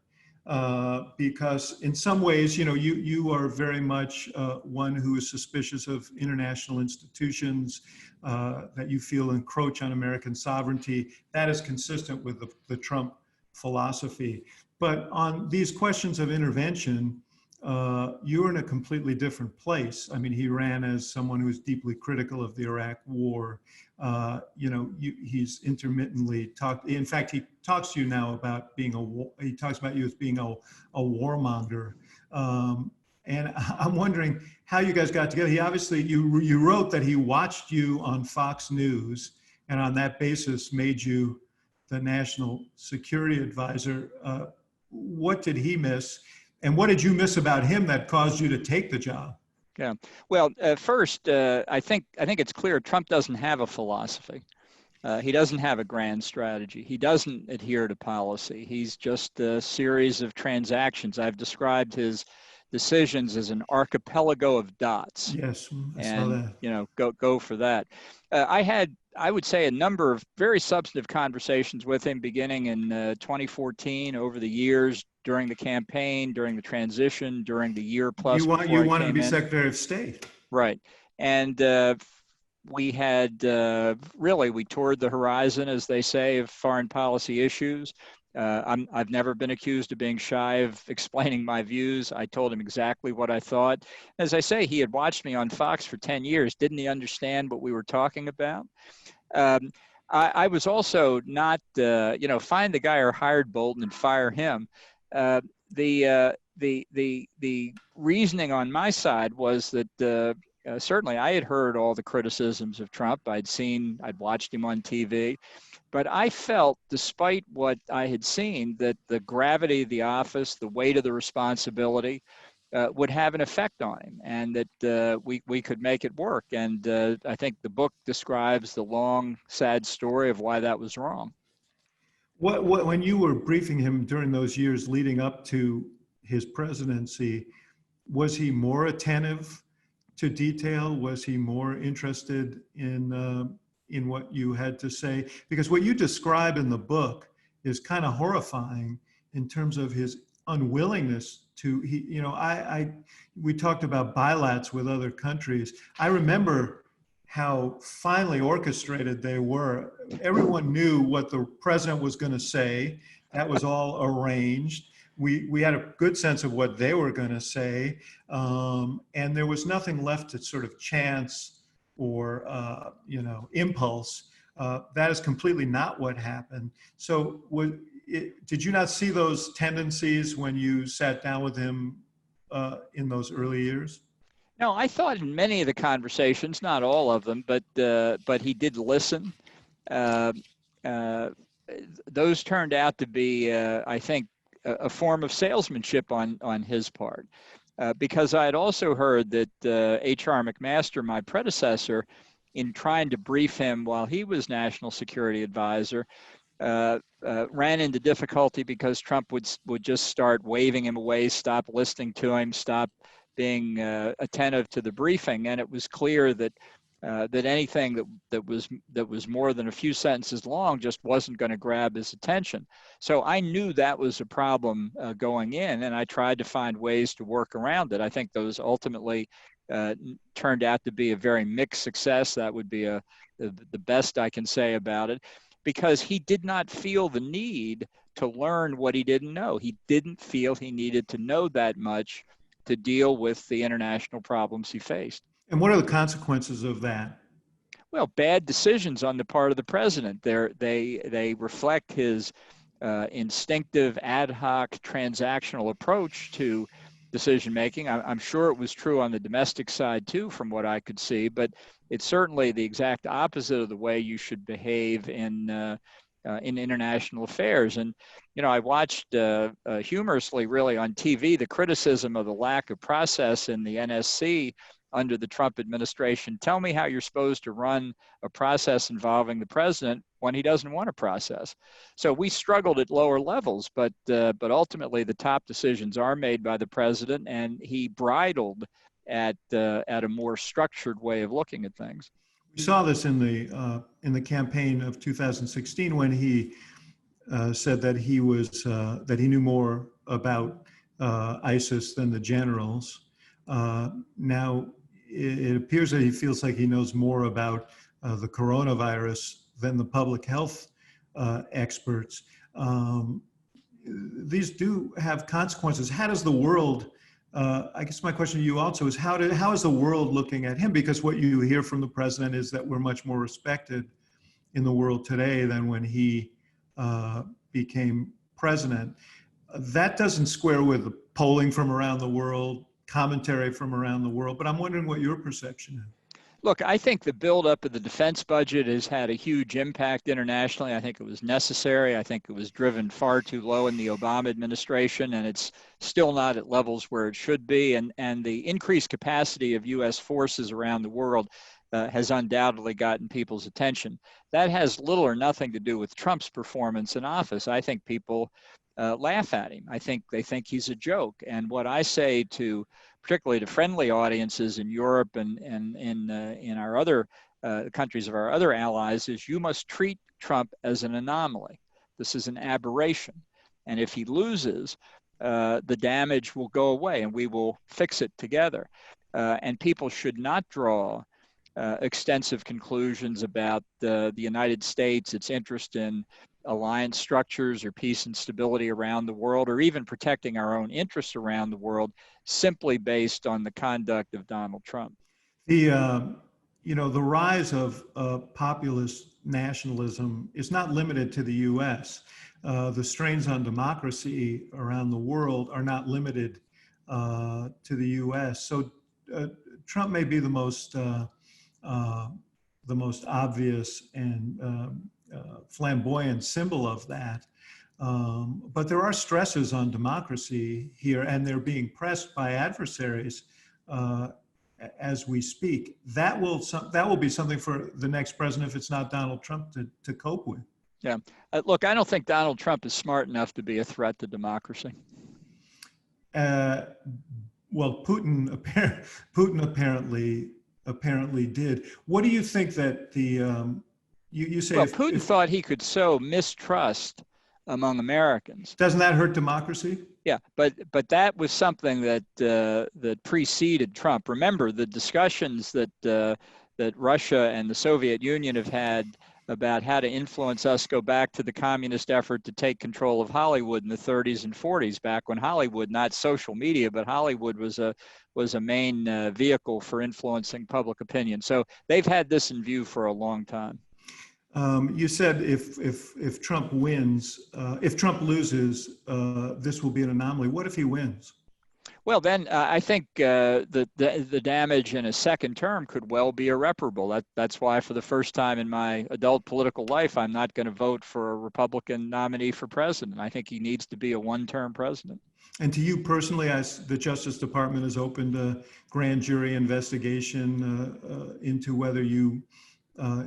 Because in some ways, you know, you are very much one who is suspicious of international institutions that you feel encroach on American sovereignty. That is consistent with the Trump philosophy. But on these questions of intervention, you're in a completely different place. I mean, he ran as someone who is deeply critical of the Iraq War. You know, he's intermittently talked. In fact, he talks to you now about being he talks about you as being a warmonger. And I'm wondering how you guys got together. He obviously, you wrote that he watched you on Fox News, and on that basis made you the national security advisor. What did he miss? And what did you miss about him that caused you to take the job? Yeah. Well, first, I think it's clear Trump doesn't have a philosophy. He doesn't have a grand strategy. He doesn't adhere to policy. He's just a series of transactions. I've described his decisions as an archipelago of dots. Yes, I saw and that. You know, go for that. I would say, a number of very substantive conversations with him beginning in 2014, over the years, during the campaign, during the transition, during the year plus. You wanted to be Secretary of State. Right. And we had we toured the horizon, as they say, of foreign policy issues. I've never been accused of being shy of explaining my views. I told him exactly what I thought. As I say, he had watched me on Fox for 10 years. Didn't he understand what we were talking about? I was also not, find the guy who hired Bolton and fire him. The reasoning on my side was that certainly I had heard all the criticisms of Trump. I'd watched him on TV. But I felt, despite what I had seen, that the gravity of the office, the weight of the responsibility, would have an effect on him, and that we could make it work. And I think the book describes the long, sad story of why that was wrong. When you were briefing him during those years leading up to his presidency, was he more attentive to detail? Was he more interested in what you had to say? Because what you describe in the book is kind of horrifying in terms of his unwillingness to, we talked about bilats with other countries. I remember how finely orchestrated they were. Everyone knew what the president was going to say. That was all arranged. We had a good sense of what they were going to say. And there was nothing left to sort of chance or, impulse. That is completely not what happened. So did you not see those tendencies when you sat down with him in those early years? No, I thought in many of the conversations, not all of them, but he did listen. Uh, uh, those turned out to be, I think, a form of salesmanship on his part, because I had also heard that H.R. McMaster, my predecessor, in trying to brief him while he was National Security Advisor, ran into difficulty because Trump would just start waving him away, stop listening to him, stop being attentive to the briefing, and it was clear that that anything that was more than a few sentences long just wasn't going to grab his attention. So I knew that was a problem going in, and I tried to find ways to work around it. I think those ultimately turned out to be a very mixed success. That would be the best I can say about it, because he did not feel the need to learn what he didn't know. He didn't feel he needed to know that much to deal with the international problems he faced. And what are the consequences of that? Well, bad decisions on the part of the president. They reflect his instinctive, ad hoc, transactional approach to decision making. I'm sure it was true on the domestic side too, from what I could see, but it's certainly the exact opposite of the way you should behave in international affairs. And you know, I watched humorously, really, on TV, the criticism of the lack of process in the NSC under the Trump administration. Tell me how you're supposed to run a process involving the president when he doesn't want a process. So we struggled at lower levels, but ultimately the top decisions are made by the president, and he bridled at a more structured way of looking at things. We saw this in the campaign of 2016 when he said that he knew more about ISIS than the generals. Now it appears that he feels like he knows more about the coronavirus than the public health experts. These do have consequences. How does the world, I guess my question to you also is, how is the world looking at him? Because what you hear from the president is that we're much more respected in the world today than when he became president. That doesn't square with the polling from around the world, commentary from around the world, but I'm wondering what your perception is. Look, I think the buildup of the defense budget has had a huge impact internationally. I think it was necessary. I think it was driven far too low in the Obama administration, and it's still not at levels where it should be. And the increased capacity of U.S. forces around the world has undoubtedly gotten people's attention. That has little or nothing to do with Trump's performance in office. I think people laugh at him. I think they think he's a joke. And what I say to, particularly to friendly audiences in Europe and in our other countries of our other allies, is you must treat Trump as an anomaly. This is an aberration. And if he loses, the damage will go away and we will fix it together. And people should not draw extensive conclusions about the United States, its interest in alliance structures or peace and stability around the world, or even protecting our own interests around the world, simply based on the conduct of Donald Trump. The rise of populist nationalism is not limited to the U.S. The strains on democracy around the world are not limited to the U.S. So Trump may be the most obvious and flamboyant symbol of that. But there are stresses on democracy here, and they're being pressed by adversaries as we speak. That will be something for the next president, if it's not Donald Trump, to cope with. Yeah. Look, I don't think Donald Trump is smart enough to be a threat to democracy. Well, Putin apparently did. What do you think that you say? Well, Putin thought he could sow mistrust among Americans. Doesn't that hurt democracy? Yeah, but that was something that that preceded Trump. Remember the discussions that Russia and the Soviet Union have had about how to influence us go back to the communist effort to take control of Hollywood in the 30s and 40s, back when Hollywood, not social media, but Hollywood was a main vehicle for influencing public opinion. So they've had this in view for a long time. You said if Trump wins, if Trump loses, this will be an anomaly. What if he wins? Well, then I think the damage in a second term could well be irreparable. That's why, for the first time in my adult political life, I'm not going to vote for a Republican nominee for president. I think he needs to be a one-term president. And to you personally, as the Justice Department has opened a grand jury investigation into whether you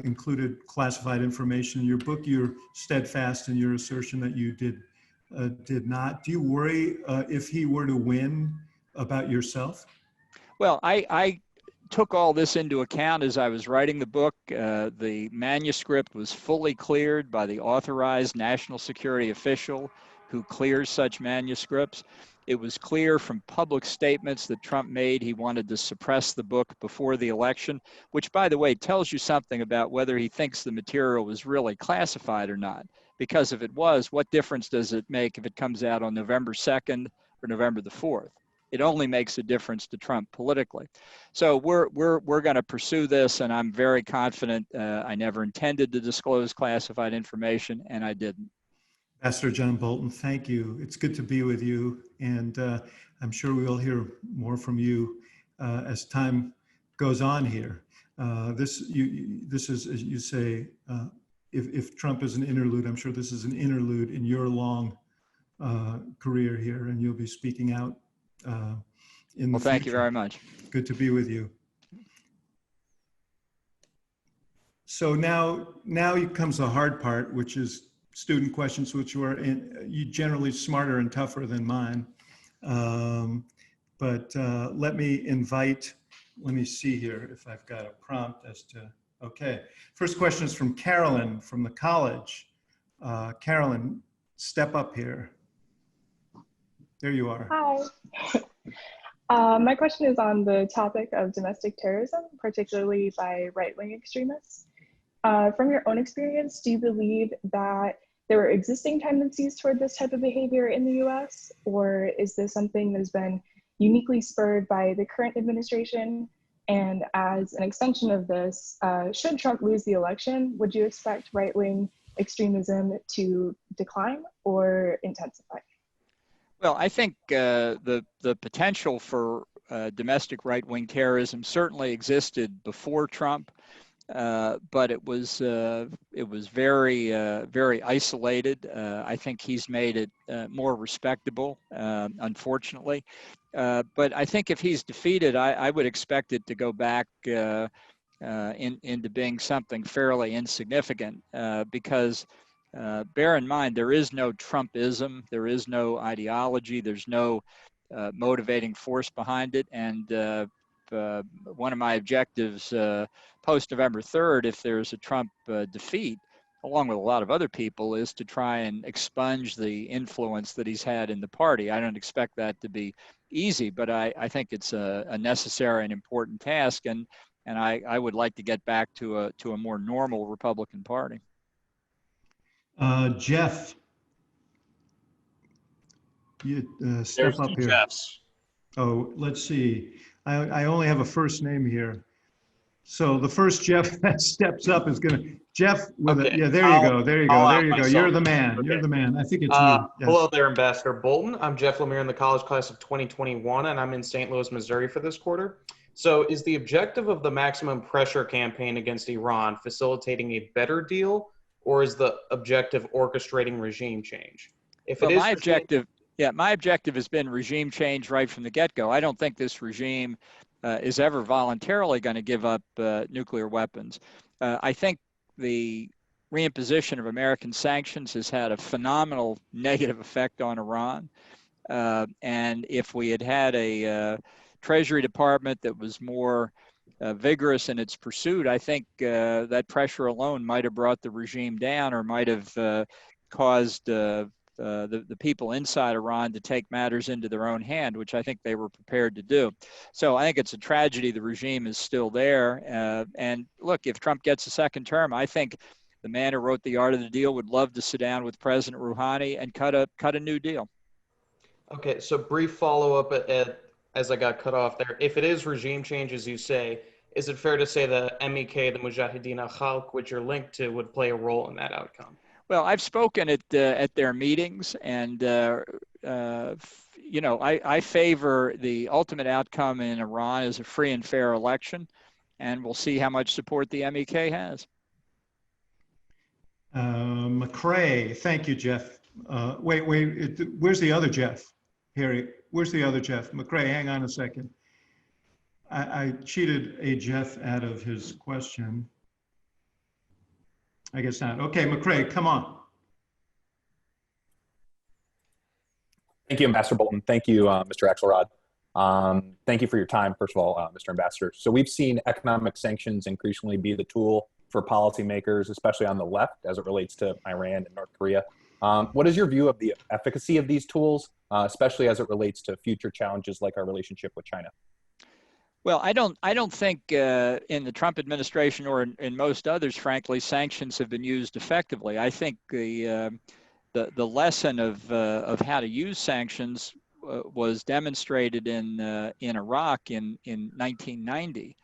included classified information in your book, you're steadfast in your assertion that you did not. Do you worry if he were to win about yourself? Well, I took all this into account as I was writing the book. The manuscript was fully cleared by the authorized national security official who clears such manuscripts. It was clear from public statements that Trump made he wanted to suppress the book before the election, which, by the way, tells you something about whether he thinks the material was really classified or not. Because if it was, what difference does it make if it comes out on November 2nd or November the 4th? It only makes a difference to Trump politically. So we're going to pursue this, and I'm very confident. I never intended to disclose classified information, and I didn't. Pastor John Bolton, thank you. It's good to be with you, and I'm sure we will hear more from you as time goes on here. This is, as you say, if Trump is an interlude, I'm sure this is an interlude in your long career here, and you'll be speaking out in the future. Thank you very much. Good to be with you. So now comes the hard part, which is student questions, which were generally smarter and tougher than mine. But let me see here if I've got a prompt as to, okay. First question is from Carolyn from the college. Carolyn, step up here. There you are. Hi. My question is on the topic of domestic terrorism, particularly by right-wing extremists. From your own experience, do you believe that there were existing tendencies toward this type of behavior in the US, or is this something that has been uniquely spurred by the current administration? And as an extension of this, should Trump lose the election, would you expect right-wing extremism to decline or intensify? Well, I think the potential for domestic right-wing terrorism certainly existed before Trump. But it was very very isolated. I think he's made it more respectable, unfortunately. But I think if he's defeated, I would expect it to go back into being something fairly insignificant. Because bear in mind, there is no Trumpism, there is no ideology, there's no motivating force behind it, and one of my objectives post-November 3rd, if there's a Trump defeat, along with a lot of other people, is to try and expunge the influence that he's had in the party. I don't expect that to be easy, but I think it's a necessary and important task, and I would like to get back to a more normal Republican Party. Jeff, you step up here. Jeffs. Oh, let's see. I only have a first name here. So the first Jeff that steps up is gonna, Jeff with Okay. yeah, there you go, there you go, there you go. You're the man, Okay. you're the man. I think it's you. Yes. Hello there, Ambassador Bolton. I'm Jeff Lemire in the college class of 2021, and I'm in St. Louis, Missouri for this quarter. So is the objective of the maximum pressure campaign against Iran facilitating a better deal, or is the objective orchestrating regime change? If it is my objective, my objective has been regime change right from the get-go. I don't think this regime is ever voluntarily going to give up nuclear weapons. I think the reimposition of American sanctions has had a phenomenal negative effect on Iran. And if we had had a Treasury Department that was more vigorous in its pursuit, I think that pressure alone might have brought the regime down, or might have caused the people inside Iran to take matters into their own hand, which I think they were prepared to do. So I think it's a tragedy the regime is still there. And look, if Trump gets a second term, I think the man who wrote The Art of the Deal would love to sit down with President Rouhani and cut a new deal. Okay, so brief follow-up as I got cut off there. If it is regime change, as you say, is it fair to say that MEK, the Mujahideen al-Khalq, which you're linked to, would play a role in that outcome? Well, I've spoken at their meetings, and you know, I favor the ultimate outcome in Iran as a free and fair election, and we'll see how much support the MEK has. McCrae, thank you, Jeff. Wait, where's the other Jeff? Harry, where's the other Jeff? McCrae, hang on a second. I cheated a Jeff out of his question. I guess not. Okay, McCrae, come on. Thank you, Ambassador Bolton. Thank you, Mr. Axelrod. Thank you for your time, first of all, Mr. Ambassador. So we've seen economic sanctions increasingly be the tool for policymakers, especially on the left, as it relates to Iran and North Korea. What is your view of the efficacy of these tools, especially as it relates to future challenges like our relationship with China? Well, I don't think in the Trump administration or in most others, frankly, sanctions have been used effectively. I think the lesson of how to use sanctions was demonstrated in Iraq in 1990.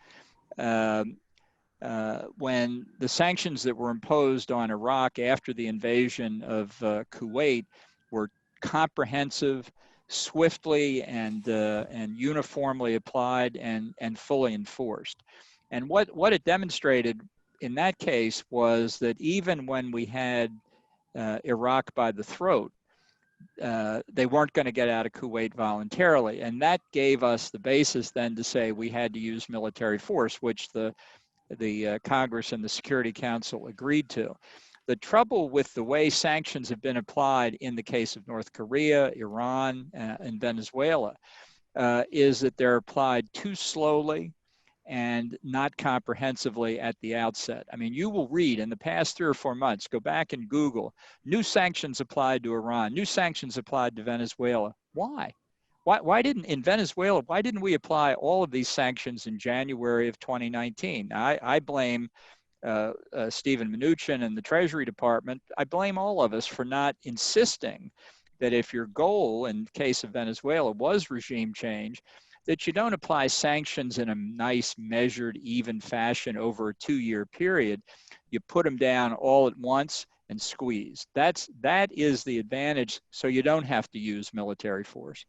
When the sanctions that were imposed on Iraq after the invasion of Kuwait were comprehensive, swiftly and uniformly applied and fully enforced. And what it demonstrated in that case was that even when we had Iraq by the throat, they weren't going to get out of Kuwait voluntarily. And that gave us the basis then to say we had to use military force, which the Congress and the Security Council agreed to. The trouble with the way sanctions have been applied in the case of North Korea, Iran, and Venezuela is that they're applied too slowly and not comprehensively at the outset. I mean, you will read in the past 3 or 4 months, go back and Google, new sanctions applied to Iran, new sanctions applied to Venezuela. Why? Why didn't, in Venezuela, why didn't we apply all of these sanctions in January of 2019? I blame Steven Mnuchin and the Treasury Department. I blame all of us for not insisting that if your goal in the case of Venezuela was regime change, that you don't apply sanctions in a nice, measured, even fashion over a 2-year period. You put them down all at once and squeeze. That is the advantage, so you don't have to use military force.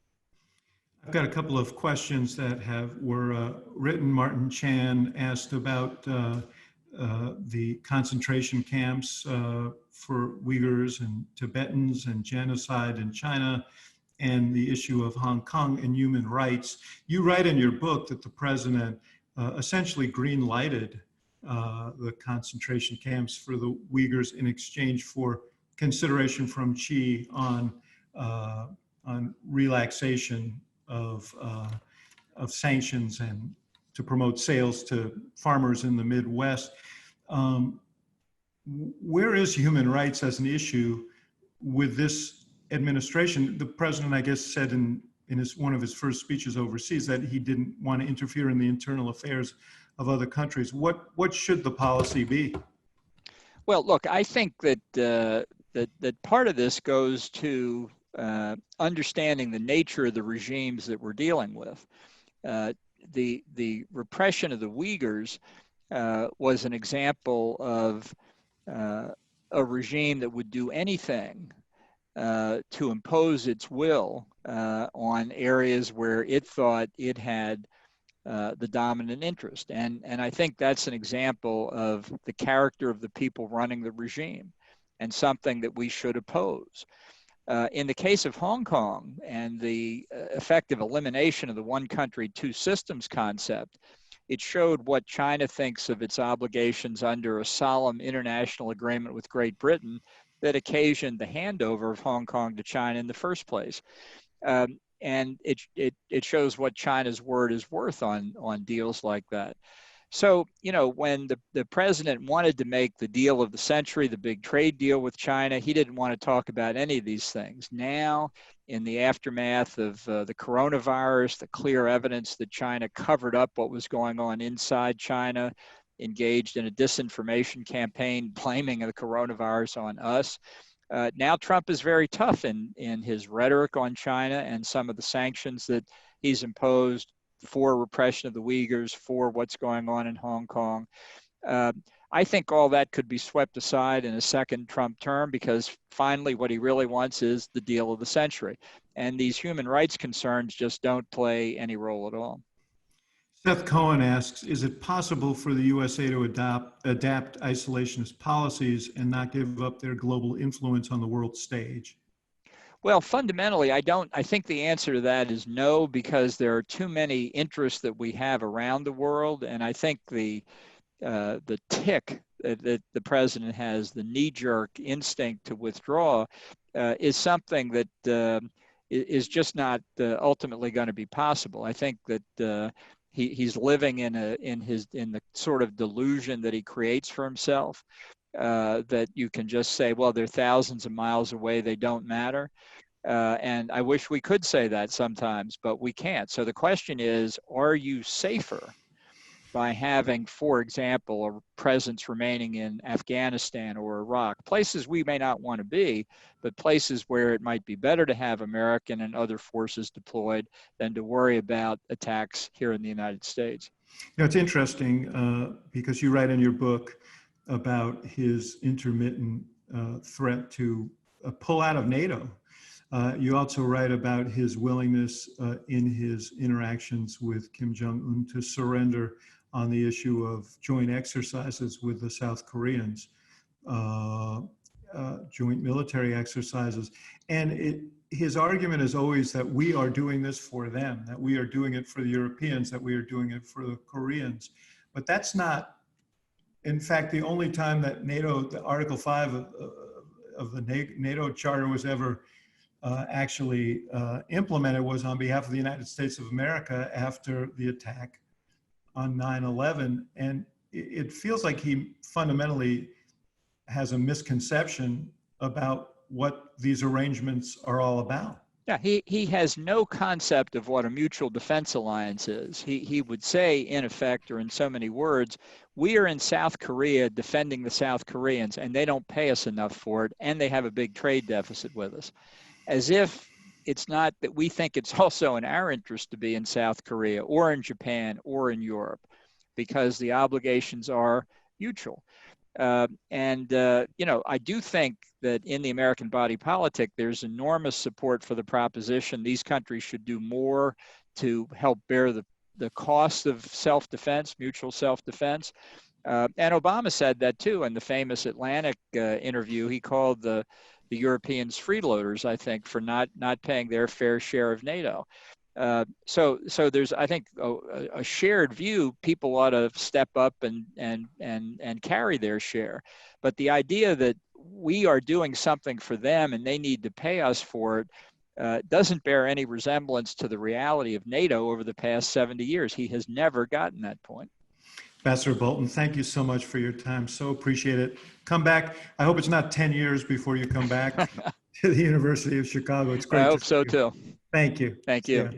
I've got a couple of questions that were written. Martin Chan asked about the concentration camps for Uyghurs and Tibetans and genocide in China, and the issue of Hong Kong and human rights. You write in your book that the president essentially green-lighted the concentration camps for the Uyghurs in exchange for consideration from Xi on relaxation of sanctions and to promote sales to farmers in the Midwest. Where is human rights as an issue with this administration? The president, I guess, said in one of his first speeches overseas that he didn't want to interfere in the internal affairs of other countries. What should the policy be? Well, look, I think that that part of this goes to understanding the nature of the regimes that we're dealing with. The repression of the Uyghurs was an example of a regime that would do anything to impose its will on areas where it thought it had the dominant interest. And I think that's an example of the character of the people running the regime and something that we should oppose. In the case of Hong Kong and the effective elimination of the one country, two systems concept, it showed what China thinks of its obligations under a solemn international agreement with Great Britain that occasioned the handover of Hong Kong to China in the first place. And it shows what China's word is worth on deals like that. So, you know, when the president wanted to make the deal of the century, the big trade deal with China, he didn't want to talk about any of these things. Now, in the aftermath of the coronavirus, the clear evidence that China covered up what was going on inside China, engaged in a disinformation campaign blaming the coronavirus on us. Now Trump is very tough in his rhetoric on China and some of the sanctions that he's imposed for repression of the Uyghurs, for what's going on in Hong Kong. I think all that could be swept aside in a second Trump term, because finally what he really wants is the deal of the century. And these human rights concerns just don't play any role at all. Seth Cohen asks, is it possible for the USA to adapt isolationist policies and not give up their global influence on the world stage? Well, fundamentally, I think the answer to that is no, because there are too many interests that we have around the world. And I think the tick that the president has, the knee-jerk instinct to withdraw, is something that is just not ultimately going to be possible. I think that he's living in the sort of delusion that he creates for himself, that you can just say, well, they're thousands of miles away, they don't matter. And I wish we could say that sometimes, but we can't. So the question is, are you safer by having, for example, a presence remaining in Afghanistan or Iraq, places we may not want to be, but places where it might be better to have American and other forces deployed than to worry about attacks here in the United States? You know, it's interesting because you write in your book about his intermittent threat to pull out of NATO. You also write about his willingness in his interactions with Kim Jong-un to surrender on the issue of joint exercises with the South Koreans, joint military exercises. And his argument is always that we are doing this for them, that we are doing it for the Europeans, that we are doing it for the Koreans. But that's not, in fact, the only time that NATO, the Article 5 of the NATO Charter was ever actually implemented was on behalf of the United States of America after the attack on 9/11. And it feels like he fundamentally has a misconception about what these arrangements are all about. Yeah, he has no concept of what a mutual defense alliance is. He would say, in effect, or in so many words, we are in South Korea defending the South Koreans, and they don't pay us enough for it, and they have a big trade deficit with us. As if it's not that we think it's also in our interest to be in South Korea or in Japan or in Europe, because the obligations are mutual. You know, I do think that in the American body politic, there's enormous support for the proposition these countries should do more to help bear the cost of self-defense, mutual self-defense. And Obama said that too in the famous Atlantic interview. He called the Europeans freeloaders, I think, for not paying their fair share of NATO. So there's, I think, a shared view. People ought to step up and carry their share. But the idea that we are doing something for them and they need to pay us for it doesn't bear any resemblance to the reality of NATO over the past 70 years. He has never gotten that point. Ambassador Bolton, thank you so much for your time. So appreciate it. Come back. I hope it's not 10 years before you come back to the University of Chicago. It's great. I hope so too. Thank you. Thank you. Yeah.